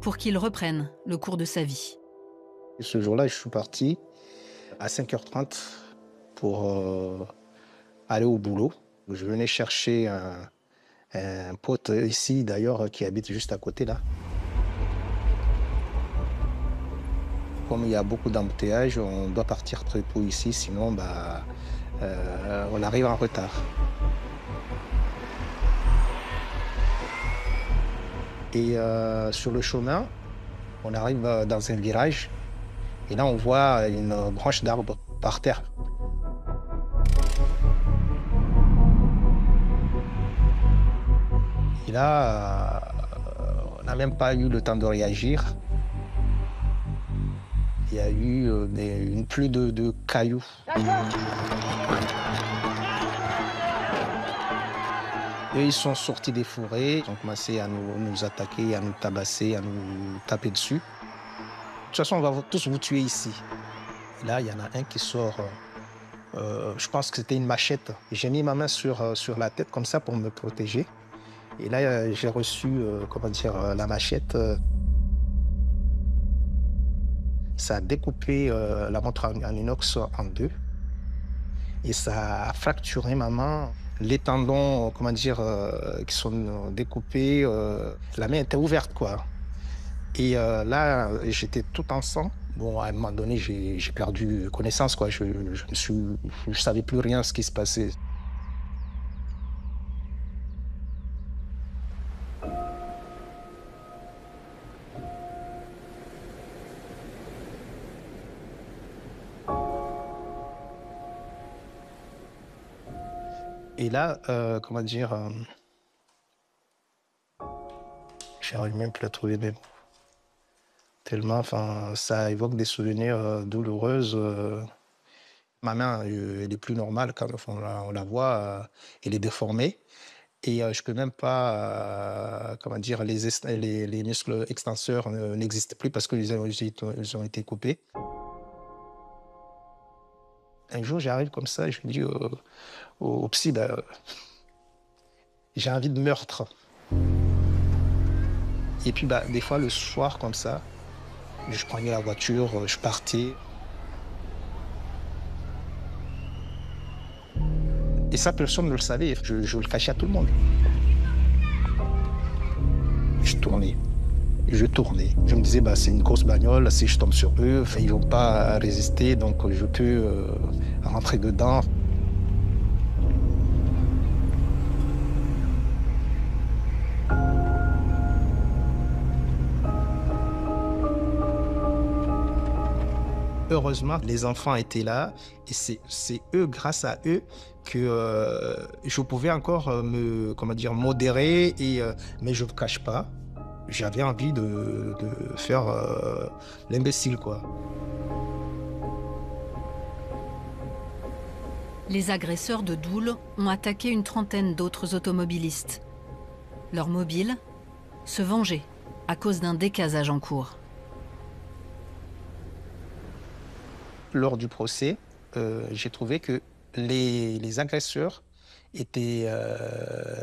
pour qu'il reprenne le cours de sa vie. Ce jour-là, je suis parti à 5h30 pour aller au boulot. Je venais chercher Un pote ici, d'ailleurs, qui habite juste à côté, là. Comme il y a beaucoup d'embouteillages, on doit partir très tôt ici, sinon on arrive en retard. Et sur le chemin, on arrive dans un virage, et là on voit une branche d'arbre par terre. Et là, on n'a même pas eu le temps de réagir. Il y a eu une pluie de cailloux. Et ils sont sortis des forêts, ils ont commencé à nous attaquer, à nous tabasser, à nous taper dessus. De toute façon, on va tous vous tuer ici. Et là, il y en a un qui sort, je pense que c'était une machette. J'ai mis ma main sur la tête comme ça pour me protéger. Et là, j'ai reçu, la machette. Ça a découpé la montre en inox en deux. Et ça a fracturé ma main. Les tendons, qui sont découpés, la main était ouverte, quoi. Et là, j'étais tout en sang. Bon, à un moment donné, j'ai perdu connaissance, quoi. Je savais plus rien de ce qui se passait. Et là, j'arrive même plus à trouver mes mots. Tellement, ça évoque des souvenirs douloureux. Ma main, elle est plus normale quand on la voit, elle est déformée. Et je peux même pas, les muscles extenseurs n'existent plus parce qu'ils ont été coupés. Un jour, j'arrive comme ça et je me dis au psy, j'ai envie de meurtre. Et puis, des fois, le soir, comme ça, je prenais la voiture, je partais. Et ça, personne ne le savait. Je le cachais à tout le monde. Je tournais. Je tournais. Je me disais, c'est une grosse bagnole, si je tombe sur eux, ils ne vont pas résister, donc je peux rentrer dedans. Heureusement, les enfants étaient là et c'est eux, grâce à eux, que je pouvais encore modérer, mais je ne me cache pas. J'avais envie de faire l'imbécile, quoi. Les agresseurs de Doul ont attaqué une trentaine d'autres automobilistes. Leur mobile, se venger à cause d'un décasage en cours. Lors du procès, j'ai trouvé que les agresseurs étaient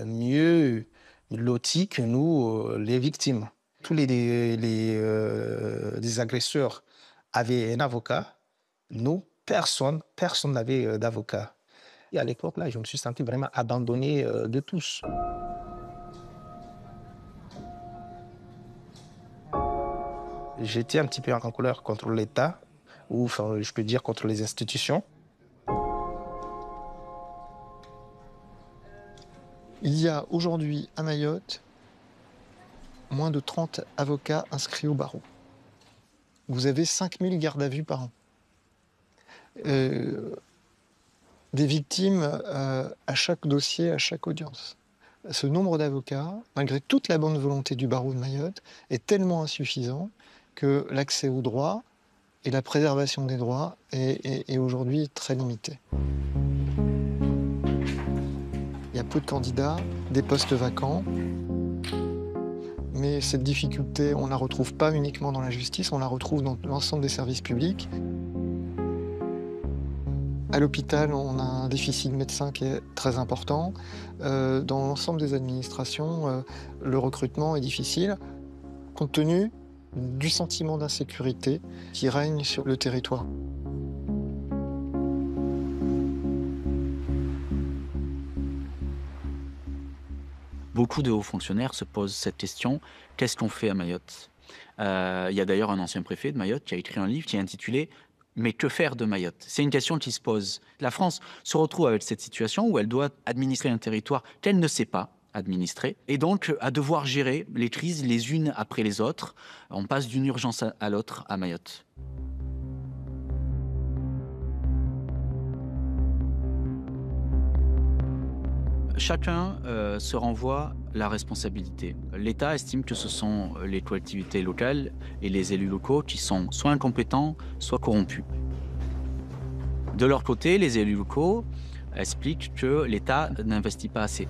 mieux lotis que nous, les victimes. Tous les agresseurs avaient un avocat. Nous, personne n'avait d'avocat. Et à l'époque, là, je me suis senti vraiment abandonné de tous. J'étais un petit peu en colère contre l'État, ou je peux dire contre les institutions. Il y a aujourd'hui à Mayotte moins de 30 avocats inscrits au barreau. Vous avez 5000 gardes à vue par an. Des victimes à chaque dossier, à chaque audience. Ce nombre d'avocats, malgré toute la bonne volonté du barreau de Mayotte, est tellement insuffisant que l'accès aux droits et la préservation des droits est aujourd'hui très limité. Il y a peu de candidats, des postes vacants, mais cette difficulté, on ne la retrouve pas uniquement dans la justice, on la retrouve dans l'ensemble des services publics. À l'hôpital, on a un déficit de médecins qui est très important. Dans l'ensemble des administrations, le recrutement est difficile, compte tenu du sentiment d'insécurité qui règne sur le territoire. Beaucoup de hauts fonctionnaires se posent cette question, qu'est-ce qu'on fait à Mayotte? Il y a d'ailleurs un ancien préfet de Mayotte qui a écrit un livre qui est intitulé « Mais que faire de Mayotte ?» C'est une question qui se pose. La France se retrouve avec cette situation où elle doit administrer un territoire qu'elle ne sait pas administrer, et donc à devoir gérer les crises les unes après les autres. On passe d'une urgence à l'autre à Mayotte. Chacun se renvoie la responsabilité. L'État estime que ce sont les collectivités locales et les élus locaux qui sont soit incompétents, soit corrompus. De leur côté, les élus locaux expliquent que l'État n'investit pas assez.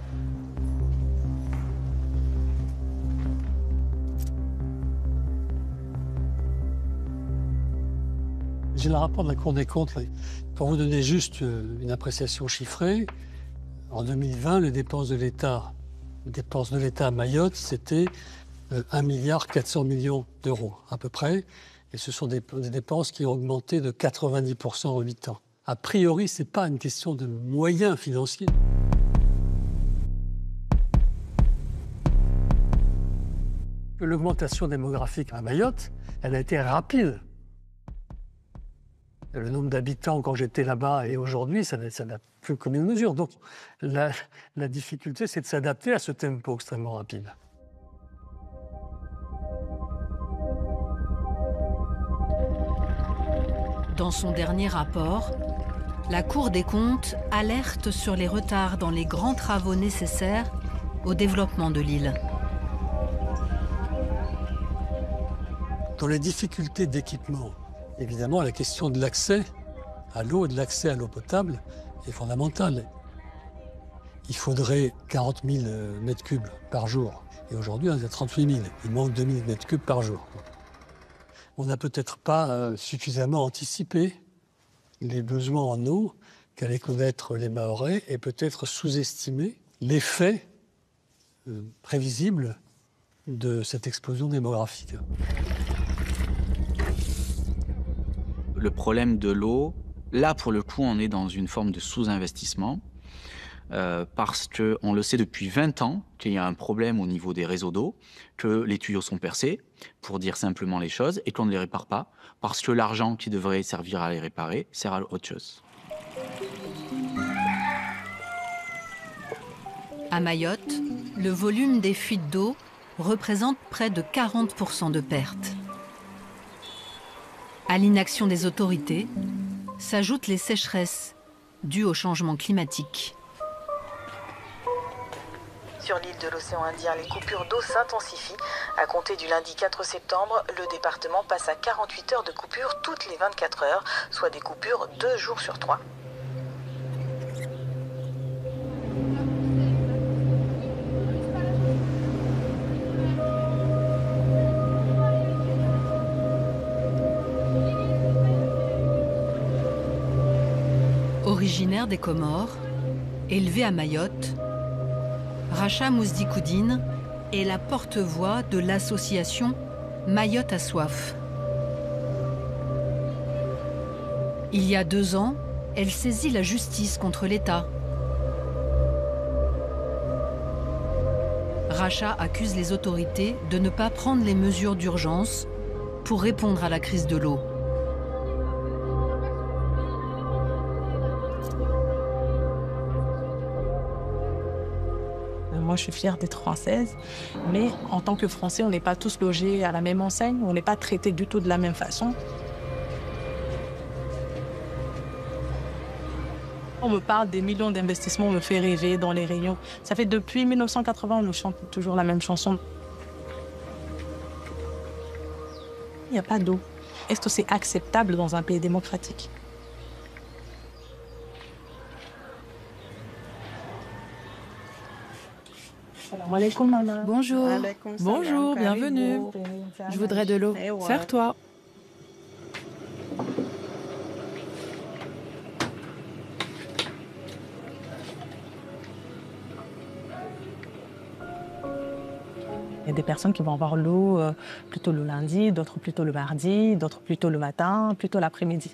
J'ai le rapport de la Cour des comptes. Pour vous donner juste une appréciation chiffrée, en 2020, les dépenses de l'État à Mayotte, c'était 1,4 milliard d'euros à peu près. Et ce sont des dépenses qui ont augmenté de 90% en 8 ans. A priori, ce n'est pas une question de moyens financiers. L'augmentation démographique à Mayotte, elle a été rapide. Le nombre d'habitants quand j'étais là-bas et aujourd'hui, ça n'a plus commune mesure. Donc la difficulté, c'est de s'adapter à ce tempo extrêmement rapide. Dans son dernier rapport, la Cour des comptes alerte sur les retards dans les grands travaux nécessaires au développement de l'île. Dans les difficultés d'équipement, évidemment, la question de l'accès à l'eau et de l'accès à l'eau potable est fondamentale. Il faudrait 40 000 mètres cubes par jour. Et aujourd'hui, on est à 38 000. Il manque 2 000 mètres cubes par jour. On n'a peut-être pas suffisamment anticipé les besoins en eau qu'allaient connaître les Mahorais et peut-être sous-estimé l'effet prévisible de cette explosion démographique. Le problème de l'eau, là pour le coup on est dans une forme de sous-investissement parce qu'on le sait depuis 20 ans qu'il y a un problème au niveau des réseaux d'eau, que les tuyaux sont percés, pour dire simplement les choses, et qu'on ne les répare pas parce que l'argent qui devrait servir à les réparer sert à autre chose. À Mayotte, le volume des fuites d'eau représente près de 40% de pertes. À l'inaction des autorités s'ajoutent les sécheresses dues au changement climatique. Sur l'île de l'océan Indien, les coupures d'eau s'intensifient. À compter du lundi 4 septembre, le département passe à 48 heures de coupure toutes les 24 heures, soit des coupures 2 jours sur 3. Originaire des Comores, élevé à Mayotte, Racha Mousdikoudine est la porte-voix de l'association Mayotte a soif. Il y a 2 ans, elle saisit la justice contre l'État. Racha accuse les autorités de ne pas prendre les mesures d'urgence pour répondre à la crise de l'eau. Moi, je suis fière d'être française, mais en tant que Français, on n'est pas tous logés à la même enseigne, on n'est pas traités du tout de la même façon. On me parle des millions d'investissements, on me fait rêver dans les rayons. Ça fait depuis 1980, on nous chante toujours la même chanson. Il n'y a pas d'eau. Est-ce que c'est acceptable dans un pays démocratique ? Bonjour. Bonjour, bienvenue. Je voudrais de l'eau. Serre-toi. Il y a des personnes qui vont avoir l'eau plutôt le lundi, d'autres plutôt le mardi, d'autres plutôt le matin, plutôt l'après-midi.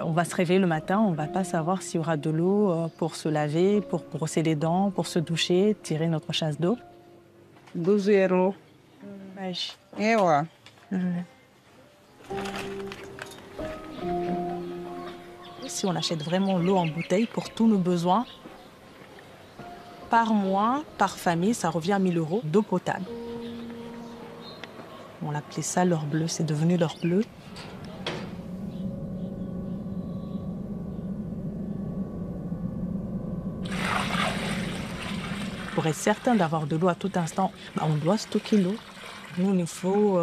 On va se réveiller le matin, on ne va pas savoir s'il y aura de l'eau pour se laver, pour brosser les dents, pour se doucher, tirer notre chasse d'eau. 12 €. Ewa. Si on achète vraiment l'eau en bouteille pour tous nos besoins, par mois, par famille, ça revient à 1 000 € d'eau potable. On l'appelait ça l'heure bleue, c'est devenu l'heure bleue. Pour être certain d'avoir de l'eau à tout instant, on doit stocker l'eau. Nous, il nous faut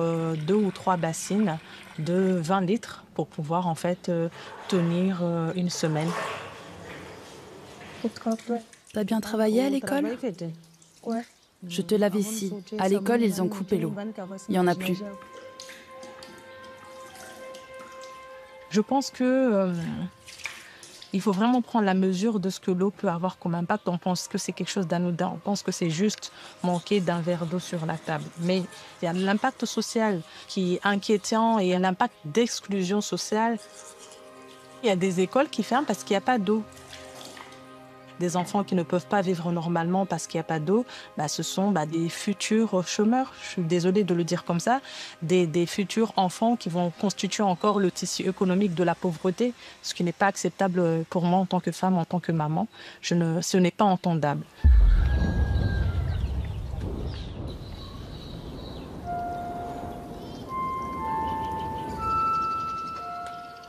2 ou 3 bassines de 20 litres pour pouvoir en fait tenir une semaine. T'as bien travaillé à l'école? Je te l'avais ici. À l'école, ils ont coupé l'eau. Il n'y en a plus. Je pense que il faut vraiment prendre la mesure de ce que l'eau peut avoir comme impact. On pense que c'est quelque chose d'anodin. On pense que c'est juste manquer d'un verre d'eau sur la table. Mais il y a l'impact social qui est inquiétant et l'impact d'exclusion sociale. Il y a des écoles qui ferment parce qu'il n'y a pas d'eau. Des enfants qui ne peuvent pas vivre normalement parce qu'il n'y a pas d'eau, ce sont des futurs chômeurs. Je suis désolée de le dire comme ça. Des futurs enfants qui vont constituer encore le tissu économique de la pauvreté, ce qui n'est pas acceptable pour moi en tant que femme, en tant que maman. Ce n'est pas entendable.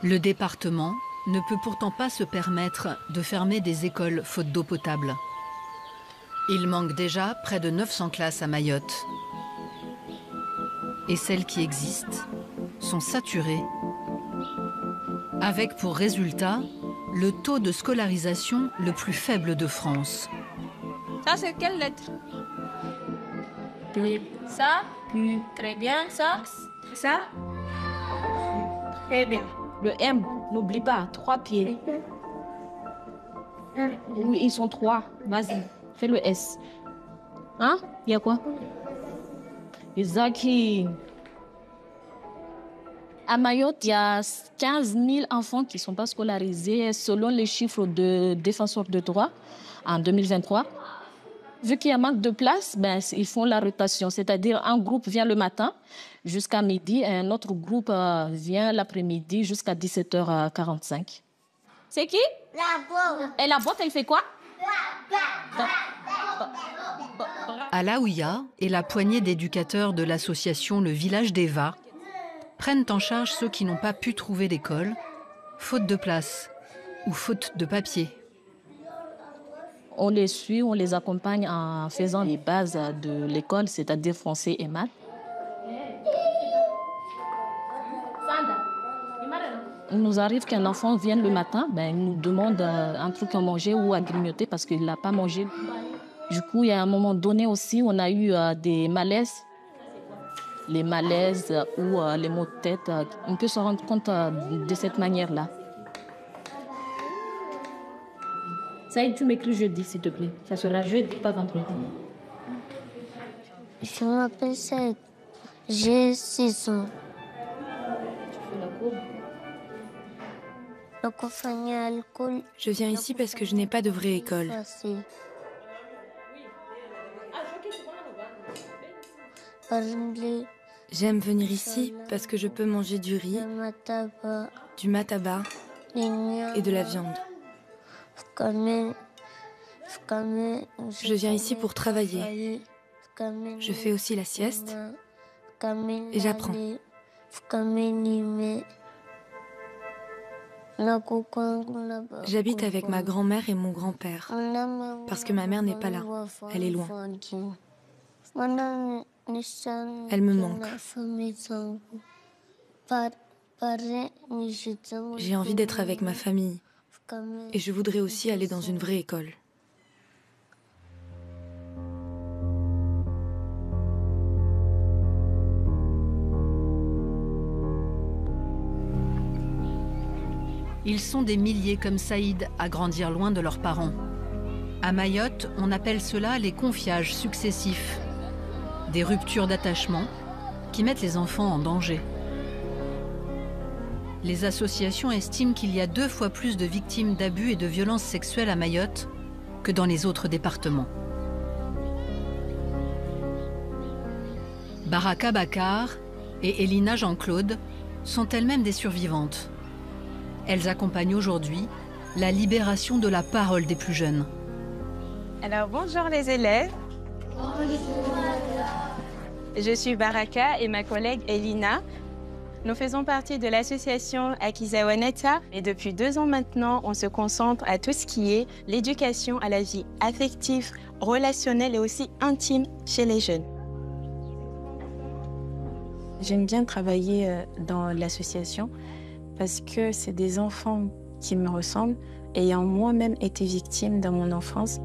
Le département ne peut pourtant pas se permettre de fermer des écoles faute d'eau potable. Il manque déjà près de 900 classes à Mayotte. Et celles qui existent sont saturées, avec pour résultat le taux de scolarisation le plus faible de France. Ça, c'est quelle lettre? Ça? Très bien. Ça? Ça? Très bien. Le M, n'oublie pas, 3 pieds. Oui, ils sont 3. Vas-y, fais le S. Hein? Il y a quoi? Zaki. À Mayotte, il y a 15 000 enfants qui ne sont pas scolarisés selon les chiffres de défenseurs de droits en 2023. Vu qu'il y a manque de place, ils font la rotation. C'est-à-dire un groupe vient le matin jusqu'à midi et un autre groupe vient l'après-midi jusqu'à 17h45. C'est qui? La boîte. Et la boîte, elle fait quoi? À Laouia et la poignée d'éducateurs de l'association Le Village d'Eva prennent en charge ceux qui n'ont pas pu trouver d'école, faute de place ou faute de papier. On les suit, on les accompagne en faisant les bases de l'école, c'est-à-dire français et maths. Il nous arrive qu'un enfant vienne le matin, il nous demande un truc à manger ou à grignoter parce qu'il n'a pas mangé. Du coup, il y a un moment donné aussi, on a eu des malaises. Les malaises ou les maux de tête, on peut se rendre compte de cette manière-là. Saïd, tu m'écris jeudi, s'il te plaît. Ça sera jeudi, pas vendredi. Je m'appelle Saïd. J'ai 6 ans. Tu fais la courbe. Je viens ici parce que je n'ai pas de vraie école. J'aime venir ici parce que je peux manger du riz, du mataba et de la viande. Je viens ici pour travailler. Je fais aussi la sieste et j'apprends. J'habite avec ma grand-mère et mon grand-père parce que ma mère n'est pas là, elle est loin. Elle me manque. J'ai envie d'être avec ma famille et je voudrais aussi aller dans une vraie école. Ils sont des milliers comme Saïd à grandir loin de leurs parents. À Mayotte, on appelle cela les confiages successifs. Des ruptures d'attachement qui mettent les enfants en danger. Les associations estiment qu'il y a 2 fois plus de victimes d'abus et de violences sexuelles à Mayotte que dans les autres départements. Baraka Bakar et Elina Jean-Claude sont elles-mêmes des survivantes. Elles accompagnent aujourd'hui la libération de la parole des plus jeunes. Alors bonjour les élèves. Je suis Baraka et ma collègue Elina. Nous faisons partie de l'association Akizawaneta et depuis 2 ans maintenant, on se concentre à tout ce qui est l'éducation à la vie affective, relationnelle et aussi intime chez les jeunes. J'aime bien travailler dans l'association parce que c'est des enfants qui me ressemblent, ayant moi-même été victime dans mon enfance.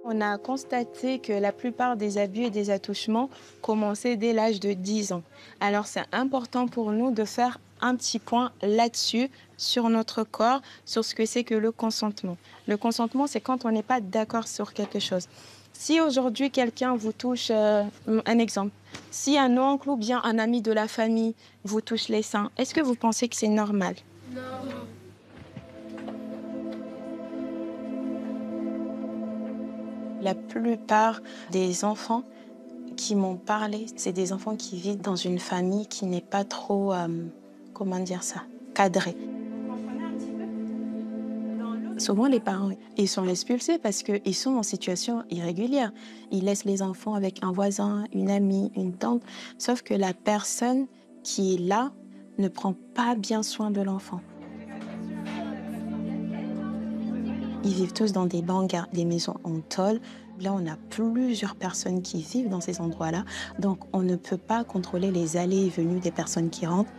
On a constaté que la plupart des abus et des attouchements commençaient dès l'âge de 10 ans. Alors c'est important pour nous de faire un petit point là-dessus, sur notre corps, sur ce que c'est que le consentement. Le consentement, c'est quand on n'est pas d'accord sur quelque chose. Si aujourd'hui quelqu'un vous touche, un exemple, si un oncle ou bien un ami de la famille vous touche les seins, est-ce que vous pensez que c'est normal? Non. La plupart des enfants qui m'ont parlé, c'est des enfants qui vivent dans une famille qui n'est pas trop, comment dire ça, cadrée. Souvent, les parents, ils sont expulsés parce qu'ils sont en situation irrégulière. Ils laissent les enfants avec un voisin, une amie, une tante, sauf que la personne qui est là ne prend pas bien soin de l'enfant. Ils vivent tous dans des bangars, des maisons en tôle. Là, on a plusieurs personnes qui vivent dans ces endroits-là. Donc, on ne peut pas contrôler les allées et venues des personnes qui rentrent.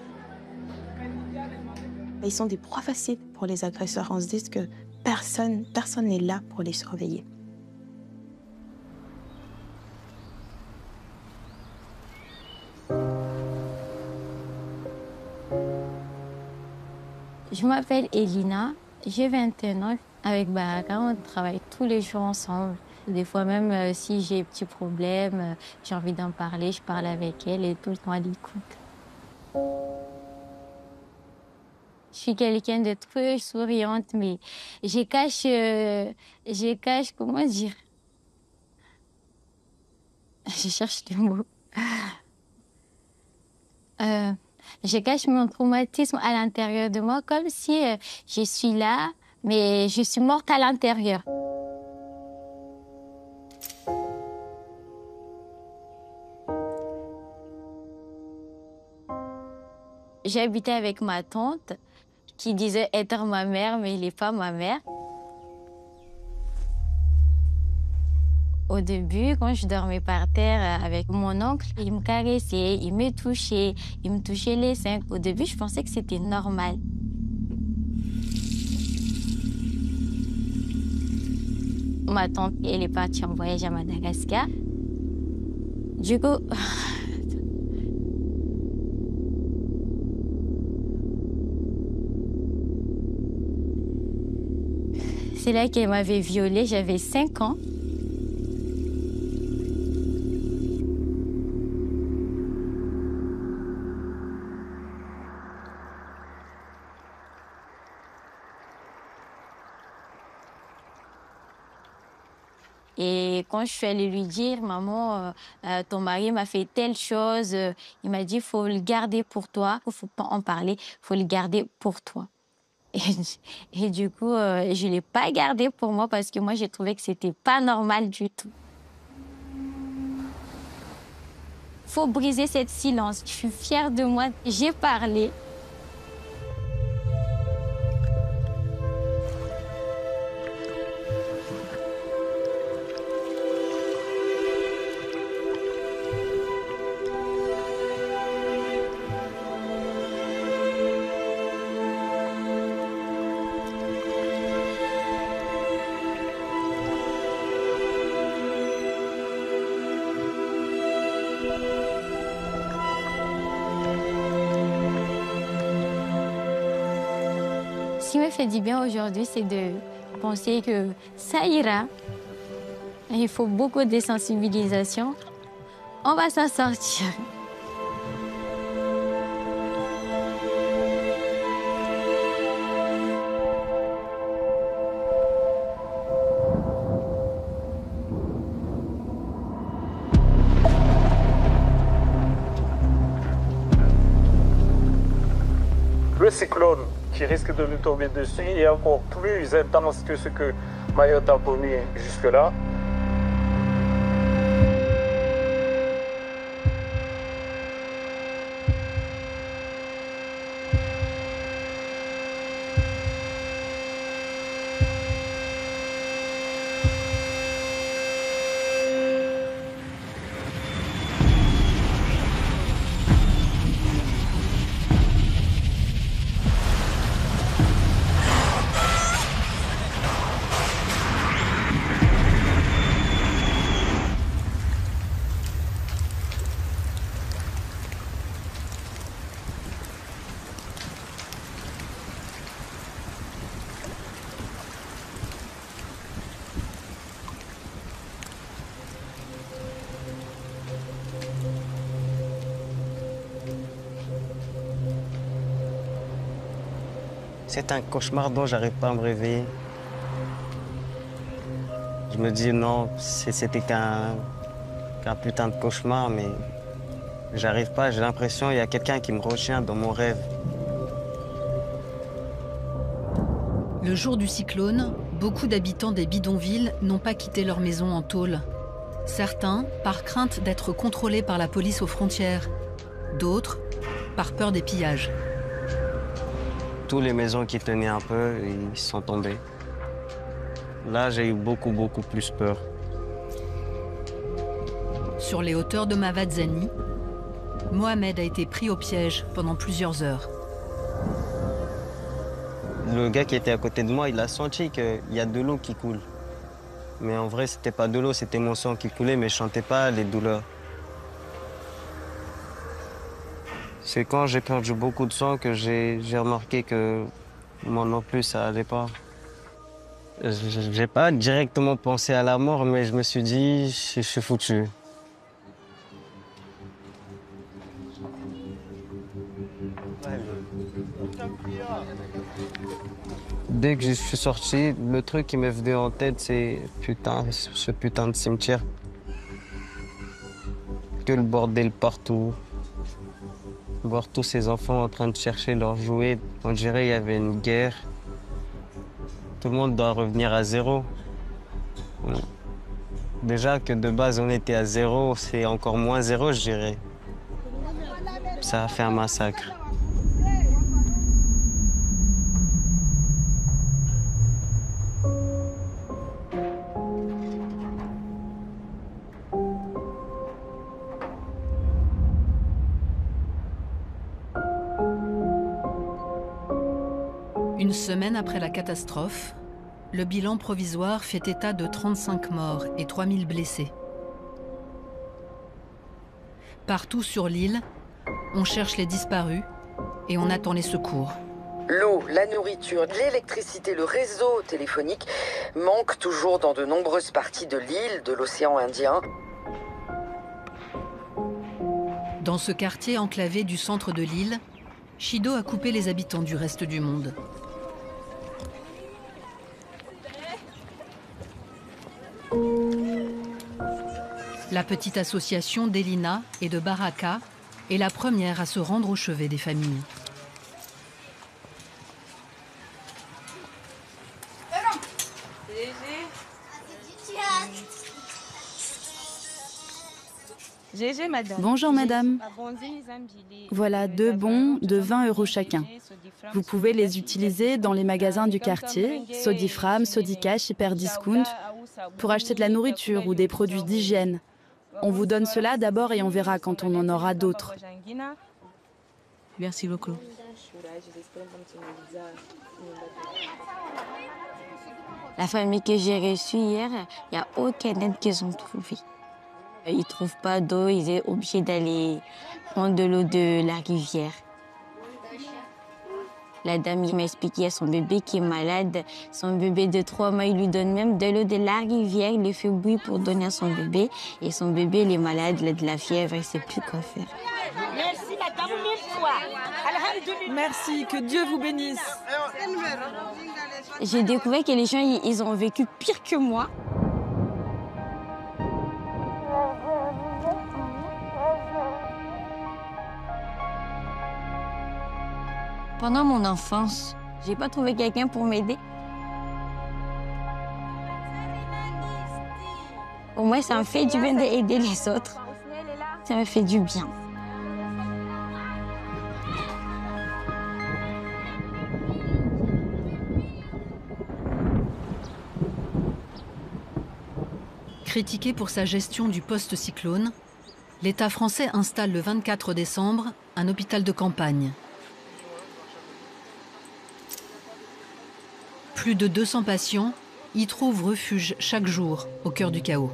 Ils sont des proies faciles pour les agresseurs. On se dit que personne n'est là pour les surveiller. Je m'appelle Elina, j'ai 21 ans. Avec Baraka, on travaille tous les jours ensemble. Des fois même, si j'ai des petits problèmes, j'ai envie d'en parler, je parle avec elle et tout le temps à l'écoute. Je suis quelqu'un de très souriante, mais je cache, comment dire? Je cherche les mots. Je cache mon traumatisme à l'intérieur de moi, comme si je suis là, mais je suis morte à l'intérieur. J'habitais avec ma tante qui disait être ma mère, mais il n'est pas ma mère. Au début, quand je dormais par terre avec mon oncle, il me caressait, il me touchait les seins. Au début, je pensais que c'était normal. Ma tante, elle est partie en voyage à Madagascar. Du coup, c'est là qu'elle m'avait violée, j'avais 5 ans. Et quand je suis allée lui dire, maman, ton mari m'a fait telle chose, il m'a dit, il faut le garder pour toi, il ne faut pas en parler, il faut le garder pour toi. Et du coup, je ne l'ai pas gardé pour moi parce que moi, j'ai trouvé que ce n'était pas normal du tout. Il faut briser ce silence. Je suis fière de moi, j'ai parlé. Ce qui me fait du bien aujourd'hui, c'est de penser que ça ira. Il faut beaucoup de sensibilisation. On va s'en sortir. cyclone qui risque de nous tomber dessus est encore plus intense que ce que Mayotte a connu jusque-là. C'est un cauchemar dont j'arrive pas à me réveiller. Je me dis non, c'était qu'un putain de cauchemar, mais j'arrive pas, j'ai l'impression qu'il y a quelqu'un qui me retient dans mon rêve. Le jour du cyclone, beaucoup d'habitants des bidonvilles n'ont pas quitté leur maison en tôle. Certains, par crainte d'être contrôlés par la police aux frontières. D'autres, par peur des pillages. Toutes les maisons qui tenaient un peu, ils sont tombés. Là, j'ai eu beaucoup plus peur. Sur les hauteurs de Mavazzani, Mohamed a été pris au piège pendant plusieurs heures. Le gars qui était à côté de moi, il a senti qu'il y a de l'eau qui coule. Mais en vrai, c'était pas de l'eau, c'était mon sang qui coulait, mais je sentais pas les douleurs. C'est quand j'ai perdu beaucoup de sang que j'ai remarqué que moi non plus, ça allait pas. J'ai pas directement pensé à la mort, mais je me suis dit, je suis foutu. Dès que je suis sorti, le truc qui m'est venu en tête, c'est ce putain de cimetière. Que le bordel partout. Voir tous ces enfants en train de chercher leurs jouets. On dirait qu'il y avait une guerre. Tout le monde doit revenir à zéro. Déjà que de base on était à zéro, c'est encore moins zéro, je dirais. Ça a fait un massacre. Une semaine après la catastrophe, le bilan provisoire fait état de 35 morts et 3000 blessés. Partout sur l'île, on cherche les disparus et on attend les secours. L'eau, la nourriture, l'électricité, le réseau téléphonique manquent toujours dans de nombreuses parties de l'île, de l'océan Indien. Dans ce quartier enclavé du centre de l'île, Chido a coupé les habitants du reste du monde. La petite association d'Elina et de Baraka est la première à se rendre au chevet des familles. Bonjour madame. Voilà 2 bons de 20 € chacun. Vous pouvez les utiliser dans les magasins du quartier, Sodifram, Sodicash, Hyperdiscount, pour acheter de la nourriture ou des produits d'hygiène. On vous donne cela d'abord et on verra quand on en aura d'autres. Merci beaucoup. La famille que j'ai reçue hier, il n'y a aucune aide qu'ils ont trouvée. Ils ne trouvent pas d'eau, ils sont obligés d'aller prendre de l'eau de la rivière. La dame m'a expliqué qu'il y a son bébé qui est malade. Son bébé de 3 mois, il lui donne même de l'eau de la rivière. Il le fait bouillir pour donner à son bébé. Et son bébé, il est malade, il a de la fièvre, il ne sait plus quoi faire. Merci madame, 1000 fois. Merci, que Dieu vous bénisse. J'ai découvert que les gens, ils ont vécu pire que moi. Pendant mon enfance, j'ai pas trouvé quelqu'un pour m'aider. Au moins, ça me fait du bien d'aider les autres. Ça me fait du bien. Critiqué pour sa gestion du post-cyclone, l'État français installe le 24 décembre un hôpital de campagne. Plus de 200 patients y trouvent refuge chaque jour au cœur du chaos.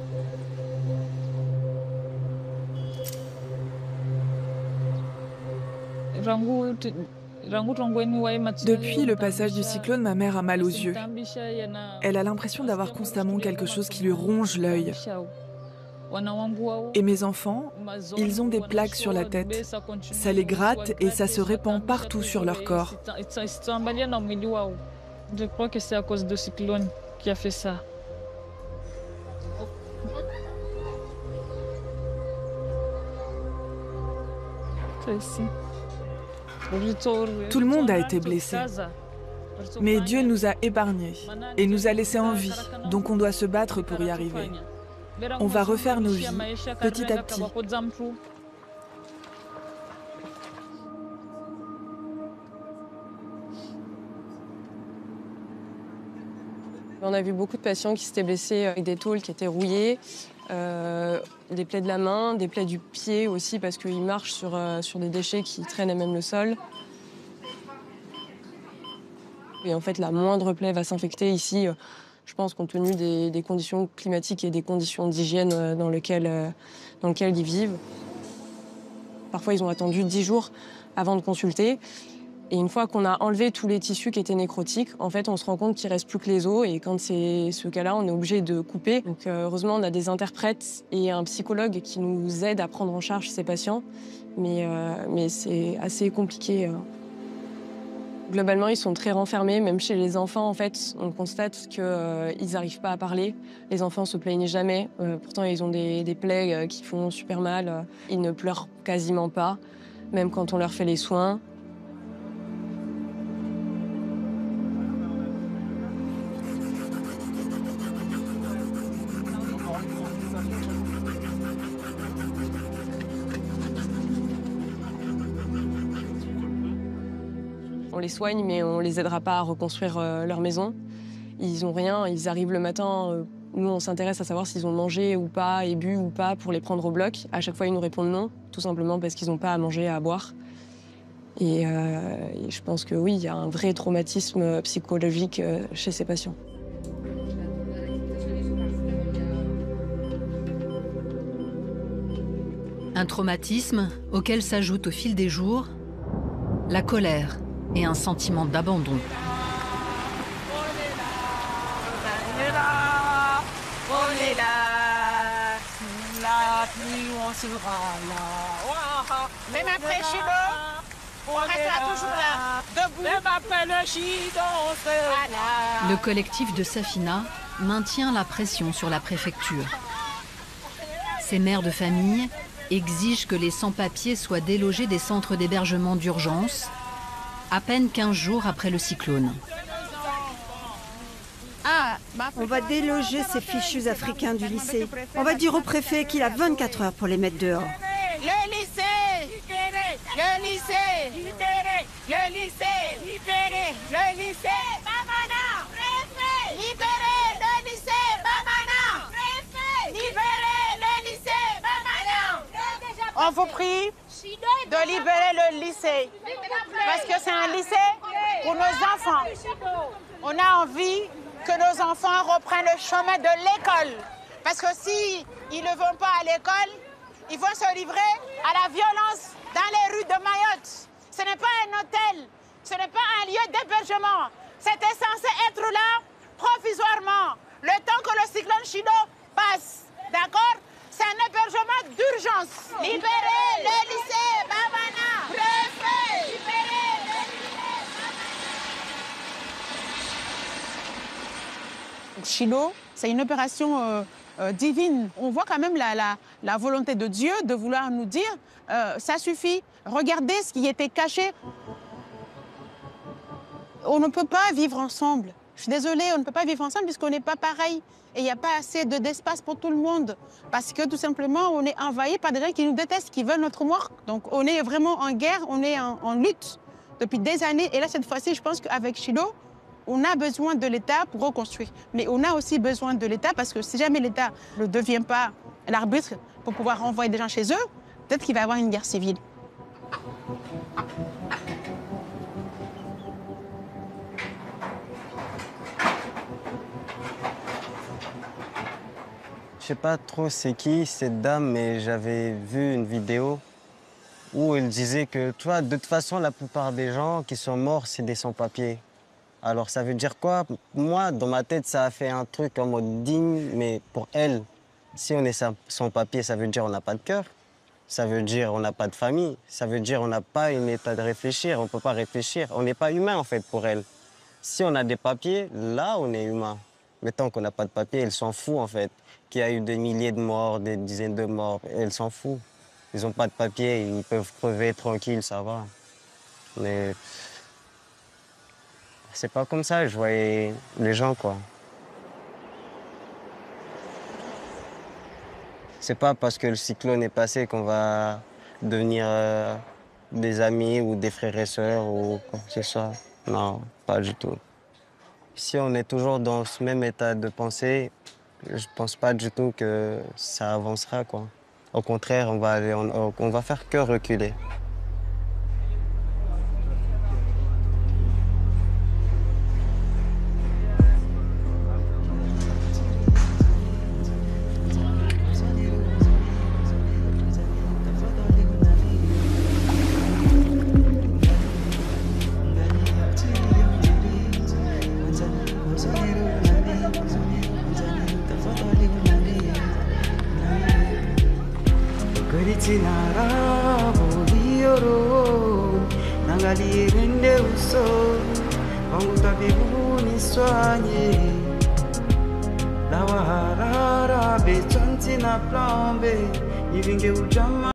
Depuis le passage du cyclone, ma mère a mal aux yeux. Elle a l'impression d'avoir constamment quelque chose qui lui ronge l'œil. Et mes enfants, ils ont des plaques sur la tête. Ça les gratte et ça se répand partout sur leur corps. Je crois que c'est à cause du cyclone qui a fait ça. Tout le monde a été blessé. Mais Dieu nous a épargnés et nous a laissés en vie, donc on doit se battre pour y arriver. On va refaire nos vies petit à petit. On a vu beaucoup de patients qui s'étaient blessés avec des tôles qui étaient rouillées, des plaies de la main, des plaies du pied aussi parce qu'ils marchent sur des déchets qui traînent à même le sol. Et en fait, la moindre plaie va s'infecter ici, je pense, compte tenu des conditions climatiques et des conditions d'hygiène dans lesquelles ils vivent. Parfois, ils ont attendu 10 jours avant de consulter. Et une fois qu'on a enlevé tous les tissus qui étaient nécrotiques, en fait, on se rend compte qu'il ne reste plus que les os. Et quand c'est ce cas-là, on est obligé de couper. Donc, heureusement, on a des interprètes et un psychologue qui nous aident à prendre en charge ces patients. Mais c'est assez compliqué. Globalement, ils sont très renfermés. Même chez les enfants, en fait, on constate qu'ils n'arrivent pas à parler. Les enfants ne se plaignent jamais. Pourtant, ils ont des plaies qui font super mal. Ils ne pleurent quasiment pas, même quand on leur fait les soins. On les soigne, mais on les aidera pas à reconstruire leur maison. Ils ont rien, ils arrivent le matin. Nous, on s'intéresse à savoir s'ils ont mangé ou pas, et bu ou pas, pour les prendre au bloc. À chaque fois, ils nous répondent non, tout simplement parce qu'ils n'ont pas à manger, à boire. Et je pense que oui, il y a un vrai traumatisme psychologique chez ces patients. Un traumatisme auquel s'ajoute au fil des jours la colère et un sentiment d'abandon. Même après Chido, on restera toujours là, debout. Même après le Chido, on sera là. Le collectif de Safina maintient la pression sur la préfecture. Ces mères de famille exigent que les sans-papiers soient délogés des centres d'hébergement d'urgence, à peine 15 jours après le cyclone. On va déloger ces fichus africains du lycée. On va dire au préfet qu'il a 24 heures pour les mettre dehors. Le lycée, le lycée, le lycée, le lycée, Bamana, préfet, libérez le lycée, Bamana, préfet, libérez le lycée, Bamana. On vous prie de libérer le lycée, parce que c'est un lycée pour nos enfants. On a envie que nos enfants reprennent le chemin de l'école, parce que si ils ne vont pas à l'école, ils vont se livrer à la violence dans les rues de Mayotte. Ce n'est pas un hôtel, ce n'est pas un lieu d'hébergement. C'était censé être là provisoirement, le temps que le cyclone Chido passe. D'accord? C'est un hébergement d'urgence. Libérez le lycée Bamana. Préfet, libérez le lycée. Chido, c'est une opération divine. On voit quand même la volonté de Dieu de vouloir nous dire ça suffit, regardez ce qui était caché. On ne peut pas vivre ensemble. Je suis désolée, on ne peut pas vivre ensemble puisqu'on n'est pas pareil. Et il n'y a pas assez d'espace pour tout le monde. Parce que tout simplement, on est envahi par des gens qui nous détestent, qui veulent notre mort. Donc on est vraiment en guerre, on est en lutte depuis des années. Et là, cette fois-ci, je pense qu'avec Chilo, on a besoin de l'État pour reconstruire. Mais on a aussi besoin de l'État parce que si jamais l'État ne devient pas l'arbitre pour pouvoir renvoyer des gens chez eux, peut-être qu'il va y avoir une guerre civile. Je sais pas trop c'est qui cette dame, mais j'avais vu une vidéo où elle disait que, tu vois, de toute façon, la plupart des gens qui sont morts, c'est des sans-papiers. Alors ça veut dire quoi? Moi, dans ma tête, ça a fait un truc en mode digne, mais pour elle, si on est sans-papier, ça veut dire on n'a pas de cœur. Ça veut dire on n'a pas de famille. Ça veut dire on n'a pas une état de réfléchir, on ne peut pas réfléchir. On n'est pas humain, en fait, pour elle. Si on a des papiers, là, on est humain. Mais tant qu'on n'a pas de papiers, elle s'en fout, en fait. Qu'il y a eu des milliers de morts, des dizaines de morts, elle s'en fout. Ils n'ont pas de papiers, ils peuvent crever tranquille, ça va. Mais c'est pas comme ça, je voyais les gens, quoi. C'est pas parce que le cyclone est passé qu'on va devenir des amis ou des frères et sœurs ou quoi que ce soit. Non, pas du tout. Si on est toujours dans ce même état de pensée, je pense pas du tout que ça avancera, quoi. Au contraire, on va faire que reculer. Lawa harara be chanti na plambe ivinge ujama